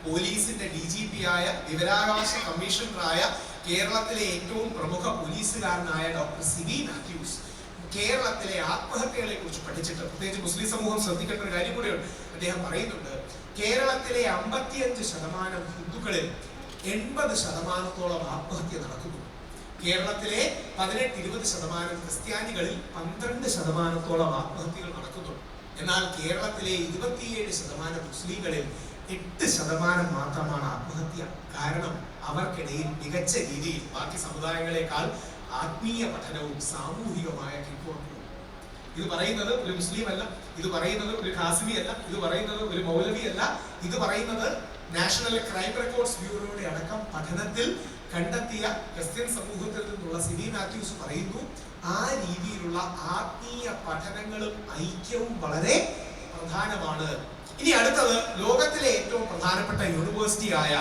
പോലീസിന്റെ DGP ആയ, വിവരാവകാശ കമ്മീഷണറായ, കേരളത്തിലെ ഏറ്റവും പ്രമുഖ പോലീസുകാരനായ ഡോക്ടർ സിബി മാത്യൂസ് കേരളത്തിലെ ആത്മഹത്യകളെ കുറിച്ച് പഠിച്ചിട്ട്, പ്രത്യേകിച്ച് മുസ്ലിം സമൂഹം ശ്രദ്ധിക്കേണ്ട ഒരു കാര്യം കൂടെയുണ്ട്. അദ്ദേഹം പറയുന്നുണ്ട്, കേരളത്തിലെ 55% ഹിന്ദുക്കളിൽ 80% ആത്മഹത്യ നടക്കുന്നു. കേരളത്തിലെ 18-20% ക്രിസ്ത്യാനികളിൽ 12% ആത്മഹത്യകൾ നടക്കുന്നു. എന്നാൽ കേരളത്തിലെ 27% മുസ്ലിങ്ങളിൽ 8% മാത്രമാണ് ആത്മഹത്യ. കാരണം അവർക്കിടയിൽ മികച്ച രീതിയിൽ ബാക്കി സമുദായങ്ങളെക്കാൾ ആത്മീയ പഠനവും സാമൂഹികമായ കീഴ്വഴക്കവും. ഇത് പറയുന്നത് ഒരു മുസ്ലിം അല്ല, ഇത് പറയുന്നത് ഒരു ഖാസിമി അല്ല, ഇത് പറയുന്നത് ഒരു മൗലവി അല്ല, ഇത് പറയുന്നത് നാഷണൽ ക്രൈം റെക്കോർഡ്സ് ബ്യൂറോയുടെ അടക്കം പഠനത്തിൽ കണ്ടെത്തിയ ക്രിസ്ത്യൻ സമൂഹത്തിൽ നിന്നുള്ള സിബി മാത്യൂസ് പറയുന്നു. ആ രീതിയിലുള്ള ആത്മീയ പഠനങ്ങളും ഐക്യവും വളരെ പ്രധാനമാണ്. ഇനി അടുത്തത്, ലോകത്തിലെ ഏറ്റവും പ്രധാനപ്പെട്ട യൂണിവേഴ്സിറ്റി ആയ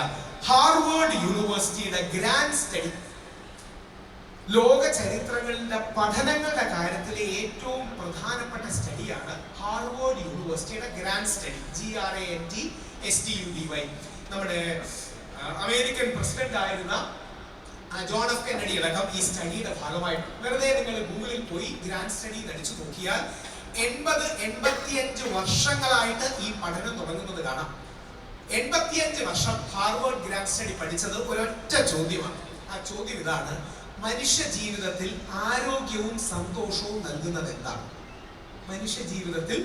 ഹാർവേർഡ് യൂണിവേഴ്സിറ്റിയുടെ ഗ്രാൻഡ് സ്റ്റഡി, ലോക ചരിത്രങ്ങളുടെ പഠനങ്ങളുടെ കാര്യത്തിലെ ഏറ്റവും പ്രധാനപ്പെട്ട സ്റ്റഡിയാണ് ഹാർവേർഡ് യൂണിവേഴ്സിറ്റിയുടെ ഗ്രാൻഡ് സ്റ്റഡി, GRANT-STUDY. നമ്മുടെ അമേരിക്കൻ പ്രസിഡന്റ് ആയിരുന്ന ജോൺ എഫ് കെന്നഡി അടക്കം ഈ സ്റ്റഡിയുടെ ഭാഗമായിട്ട്, വെറുതെ നിങ്ങൾ ഗൂഗിളിൽ പോയി ഗ്രാൻഡ് സ്റ്റഡി അടിച്ചു നോക്കിയാൽ 80-85 വർഷങ്ങളായിട്ട് ഈ പഠനം തുടങ്ങുന്നത് കാണാം. 85 വർഷം ഹാർവേർഡ് ഗ്രാൻഡ് സ്റ്റഡി പഠിച്ചത് ഒരൊറ്റ ചോദ്യമാണ്. ആ ചോദ്യം ഇതാണ്: മനുഷ്യ ജീവിതത്തിൽ ആരോഗ്യവും സന്തോഷവും നൽകുന്നത് എന്താണ്? മനുഷ്യ ജീവിതത്തിൽ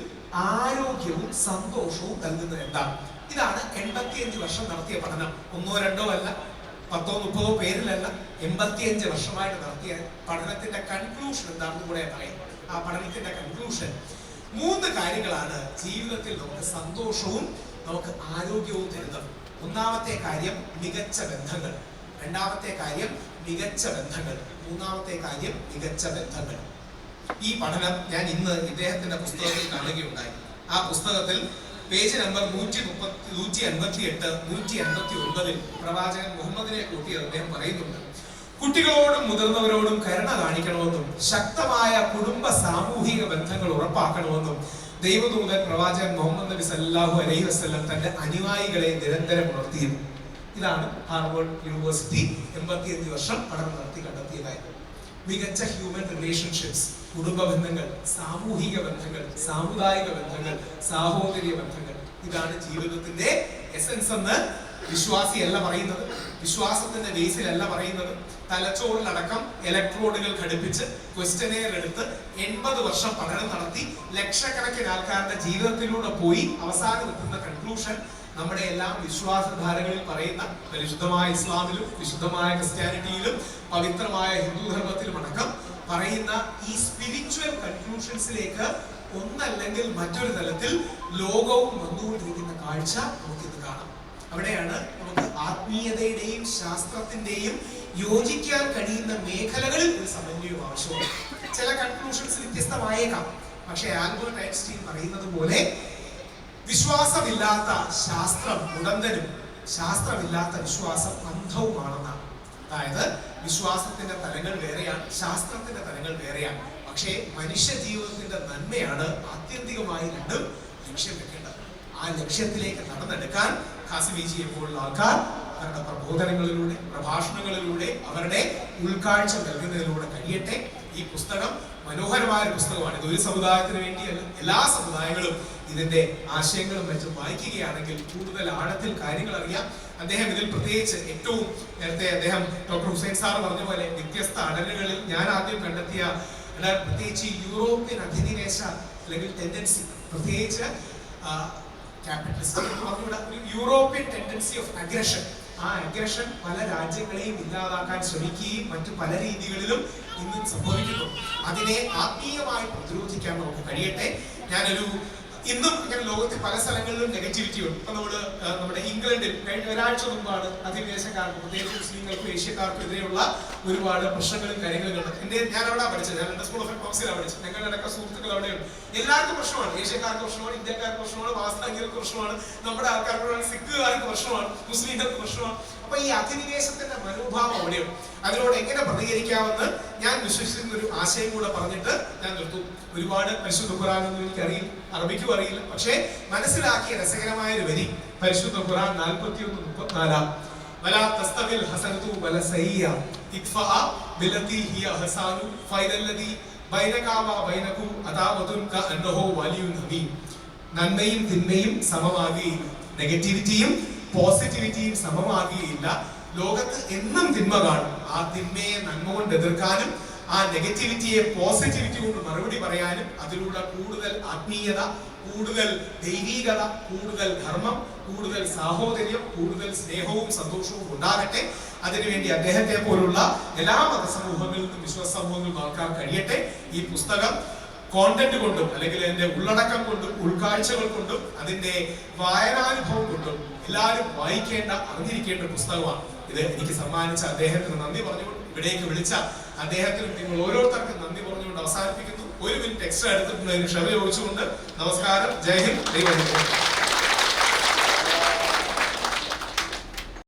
ആരോഗ്യവും സന്തോഷവും നൽകുന്നത് എന്താണ്? ഇതാണ് 85 വർഷം നടത്തിയ പഠനം. 1-2 അല്ല, 10-30 പേരിലല്ല, 85 വർഷമായിട്ട് നടത്തിയ പഠനത്തിന്റെ കൺക്ലൂഷൻ എന്താണെന്ന് കൂടെ പറയാം. ആ പഠനത്തിന്റെ കൺക്ലൂഷൻ 3 കാര്യങ്ങളാണ് ജീവിതത്തിൽ നമുക്ക് സന്തോഷവും നമുക്ക് ആരോഗ്യവും തരുന്നത്. ഒന്നാമത്തെ കാര്യം മികച്ച ബന്ധങ്ങൾ, രണ്ടാമത്തെ കാര്യം മികച്ച ബന്ധങ്ങൾ, മൂന്നാമത്തെ കാര്യം മികച്ച ബന്ധങ്ങൾ. ഈ പഠനം ഞാൻ ഇന്ന് ഇദ്ദേഹത്തിന്റെ പുസ്തകത്തിൽ കാണുകയുണ്ടായി. ആ പുസ്തകത്തിൽ പേജ് നമ്പർ 158, 189 പ്രവാചകൻ മുഹമ്മദിനെ കൂട്ടി അദ്ദേഹം പറയുന്നുണ്ട്: കുട്ടികളോടും മുതിർന്നവരോടും കരുണ കാണിക്കണമെന്നും ശക്തമായ കുടുംബ സാമൂഹിക ബന്ധങ്ങൾ ഉറപ്പാക്കണമെന്നും ദൈവദൂതൻ പ്രവാചകൻ മുഹമ്മദ് നബി സല്ലല്ലാഹു അലൈഹി വസല്ലം തന്റെ അനുയായികളെ നിരന്തരം ഉണർത്തിയിരുന്നു. ഇതാണ് ഹാർവേർഡ് യൂണിവേഴ്സിറ്റി 85 വർഷം പഠനം നടത്തി കണ്ടെത്തിയതായത്. മികച്ച ഹ്യൂമൻ റിലേഷൻഷിപ്സ്, കുടുംബ ബന്ധങ്ങൾ, സാമൂഹിക ബന്ധങ്ങൾ, സാമുദായിക ബന്ധങ്ങൾ, സാഹോദര്യ ബന്ധങ്ങൾ, ഇതാണ് ജീവിതത്തിന്റെ എസൻസ് എന്ന് വിശ്വാസിയല്ല പറയുന്നത്, വിശ്വാസത്തിന്റെ ബേസിലല്ല പറയുന്നത്. തലച്ചോറിലടക്കം ഇലക്ട്രോഡുകൾ ഘടിപ്പിച്ച് ക്വസ്റ്റനെയർ എടുത്ത് 80 വർഷം പഠനം നടത്തി ലക്ഷക്കണക്കിന് ആൾക്കാരുടെ ജീവിതത്തിലൂടെ പോയി അവസാനം എത്തുന്ന കൺക്ലൂഷൻ നമ്മുടെ എല്ലാം വിശ്വാസധാരകളിൽ പറയുന്ന പരിശുദ്ധമായ ഇസ്ലാമിലും വിശുദ്ധമായ ക്രിസ്ത്യാനിറ്റിയിലും പവിത്രമായ ഹിന്ദു ധർമ്മത്തിലും അടക്കം പറയുന്ന ഈ സ്പിരിച്വൽ കൺക്ലൂഷൻസിലേക്ക് ഒന്നല്ലെങ്കിൽ മറ്റൊരു തലത്തിൽ ലോകവും വന്നുകൊണ്ടിരിക്കുന്ന കാഴ്ച നമുക്കിത് കാണാം. അവിടെയാണ് നമുക്ക് ആത്മീയതയുടെയും ശാസ്ത്രത്തിന്റെയും യോജിക്കാൻ കഴിയുന്ന മേഖലകളിൽ ഒരു സമന്വയം ആവശ്യമാണ്. ചില കൺക്ലൂഷൻസ് വ്യത്യസ്തമായേക്കാം, പക്ഷേ ആൽബർട്ട് ഐൻസ്റ്റീൻ പറയുന്നത് പോലെ വിശ്വാസമില്ലാത്ത ശാസ്ത്രം മുടന്തനും ശാസ്ത്രമില്ലാത്ത വിശ്വാസം അന്ധവുമാണെന്നാണ്. അതായത് വിശ്വാസത്തിന്റെ തലങ്ങൾ വേറെയാണ്, ശാസ്ത്രത്തിന്റെ തലങ്ങൾ വേറെയാണ്. പക്ഷേ മനുഷ്യ ജീവിതത്തിന്റെ നന്മയാണ് ആത്യന്തികമായി രണ്ടും ലക്ഷ്യം വെക്കേണ്ടത്. ആ ലക്ഷ്യത്തിലേക്ക് നടന്നെടുക്കാൻ ഖാസിമിജിയെ പോലുള്ള ആൾക്കാർ അവരുടെ പ്രബോധനങ്ങളിലൂടെ, പ്രഭാഷണങ്ങളിലൂടെ, അവരുടെ ഉൾക്കാഴ്ച നൽകുന്നതിലൂടെ കഴിയട്ടെ. ഈ പുസ്തകം മനോഹരമായ ഒരു പുസ്തകമാണ്. ഇത് ഒരു സമുദായത്തിന് വേണ്ടിയല്ല, എല്ലാ സമുദായങ്ങളും ഇതിന്റെ ആശയങ്ങളും മറ്റും വായിക്കുകയാണെങ്കിൽ കൂടുതൽ ആഴത്തിൽ കാര്യങ്ങൾ അറിയാം. അദ്ദേഹം ഇതിൽ പ്രത്യേകിച്ച് ഏറ്റവും നേരത്തെ അദ്ദേഹം ഡോക്ടർ ഹുസൈൻ സാർ പറഞ്ഞ പോലെ വ്യത്യസ്ത അടലുകളിൽ ഞാൻ ആദ്യം കണ്ടെത്തിയ പ്രത്യേകിച്ച് യൂറോപ്യൻ അധിനിവേശ അല്ലെങ്കിൽ ടെൻഡൻസി, പ്രത്യേകിച്ച് ക്യാപിറ്റലിസ്റ്റ് എന്ന് പറഞ്ഞുകൂടാ, ഒരു യൂറോപ്യൻ ടെൻഡൻസി ഓഫ് അഗ്രഷൻ. ആ അഗ്രഷൻ പല രാജ്യങ്ങളെയും ഇല്ലാതാക്കാൻ ശ്രമിക്കുകയും മറ്റു പല രീതികളിലും ഇന്നും സംഭവിക്കുന്നു. അതിനെ ആത്മീയമായി പ്രതിരോധിക്കാൻ നമുക്ക് കഴിയട്ടെ. ഞാനൊരു ഇന്നും ഇങ്ങനെ ലോകത്തിൽ പല സ്ഥലങ്ങളിലും നെഗറ്റിവിറ്റി ഉണ്ട്. ഇപ്പൊ നമ്മുടെ ഇംഗ്ലണ്ടിൽ കഴിഞ്ഞ ഒരാഴ്ച മുമ്പാണ് അധിനിവേശക്കാർക്കും പ്രത്യേകിച്ച് മുസ്ലിങ്ങൾക്കും ഏഷ്യക്കാർക്കും എതിരെയുള്ള ഒരുപാട് പ്രശ്നങ്ങളും കാര്യങ്ങളും ഉണ്ട്. ഞാൻ അവിടെ പഠിച്ചത്, ഞാൻ എൻ്റെ സ്കൂൾ ഓഫ് എക്കണോമിക്സിലാണ് പഠിച്ചത്. ഞങ്ങളുടെ സുഹൃത്തുക്കൾ അവിടെയുണ്ട്. എല്ലാവർക്കും പ്രശ്നമാണ്. ഏഷ്യക്കാർക്ക് പ്രശ്നമാണ്, ഇന്ത്യക്കാർക്ക് പ്രശ്നമാണ്, പാകിസ്ഥാനികൾക്ക് പ്രശ്നമാണ്, നമ്മുടെ ആൾക്കാർക്ക്, സിഖുകാർക്ക് പ്രശ്നമാണ്, മുസ്ലിങ്ങൾക്ക് പ്രശ്നമാണ്. അപ്പൊ ഈ അധിനിവേശത്തിന്റെ മനോഭാവം അവിടെയുണ്ട്. അതിനോട് എങ്ങനെ പ്രതികരിക്കാമെന്ന് ഞാൻ വിശ്വസിക്കുന്ന ഒരു ആശയം കൂടെ പറഞ്ഞിട്ട് ഞാൻ നിർത്തും. ഒരുപാട് പരിശുദ്ധ ഖുർആനൊന്നും എനിക്കറിയില്ല, അറബിക്കും അറിയില്ല. പക്ഷേ മനസ്സിലാക്കിയ രസകരമായ ഒരു വരി പരിശുദ്ധ ഖുർആൻ 41:34 വലാ തസ്തവിൽ ഹസനതു വല സയ്യ ഇദ്ഫഅ ബില്ലതി ഹിയ ഹസാനു ഫൈദല്ലദി ബൈനക വ ബൈനകു അദാവതുൻ കഅന്നഹു വലിയുൻ ഹമീം. നന്മയും തിന്മയും സമമാകുകയില്ല, നെഗറ്റിവിറ്റിയും പോസിറ്റിവിറ്റിയും സമമാകുകയില്ല. ലോകത്ത് എന്നും തിന്മ കാണും. ആ തിന്മയെ നന്മ കൊണ്ട് എതിർക്കാനും ആ നെഗറ്റിവിറ്റിയെ പോസിറ്റിവിറ്റി കൊണ്ട് മറുപടി പറയാനും അതിലൂടെ കൂടുതൽ ആത്മീയത, കൂടുതൽ ദൈവീകത, കൂടുതൽ ധർമ്മം, കൂടുതൽ സാഹോദര്യം, കൂടുതൽ സ്നേഹവും സന്തോഷവും ഉണ്ടാകട്ടെ. അതിനുവേണ്ടി അദ്ദേഹത്തെ പോലുള്ള എല്ലാ മതസമൂഹങ്ങളിൽ നിന്നും വിശ്വാസ സമൂഹങ്ങളിൽ നിന്നും ആൾക്കാർ കഴിയട്ടെ. ഈ പുസ്തകം കോണ്ടന്റ് കൊണ്ടും അല്ലെങ്കിൽ അതിന്റെ ഉള്ളടക്കം കൊണ്ടും ഉൾക്കാഴ്ചകൾ കൊണ്ടും അതിന്റെ വായനാനുഭവം കൊണ്ടും എല്ലാവരും വായിക്കേണ്ട, അറിഞ്ഞിരിക്കേണ്ട പുസ്തകമാണ് ഇത്. എനിക്ക് സമ്മാനിച്ച അദ്ദേഹത്തിന് നന്ദി പറഞ്ഞുകൊണ്ട്, ഇവിടേക്ക് വിളിച്ച അദ്ദേഹത്തിനും നിങ്ങൾ ഓരോരുത്തർക്കും നന്ദി പറഞ്ഞുകൊണ്ട് അവസാനിപ്പിക്കുന്നു. 1 മിനിറ്റ് എക്സ്ട്രാ എടുത്തിട്ടുള്ളതിന് ക്ഷമ ചോദിച്ചുകൊണ്ട് നമസ്കാരം. ജയ് ഹിന്ദ്. ദൈവം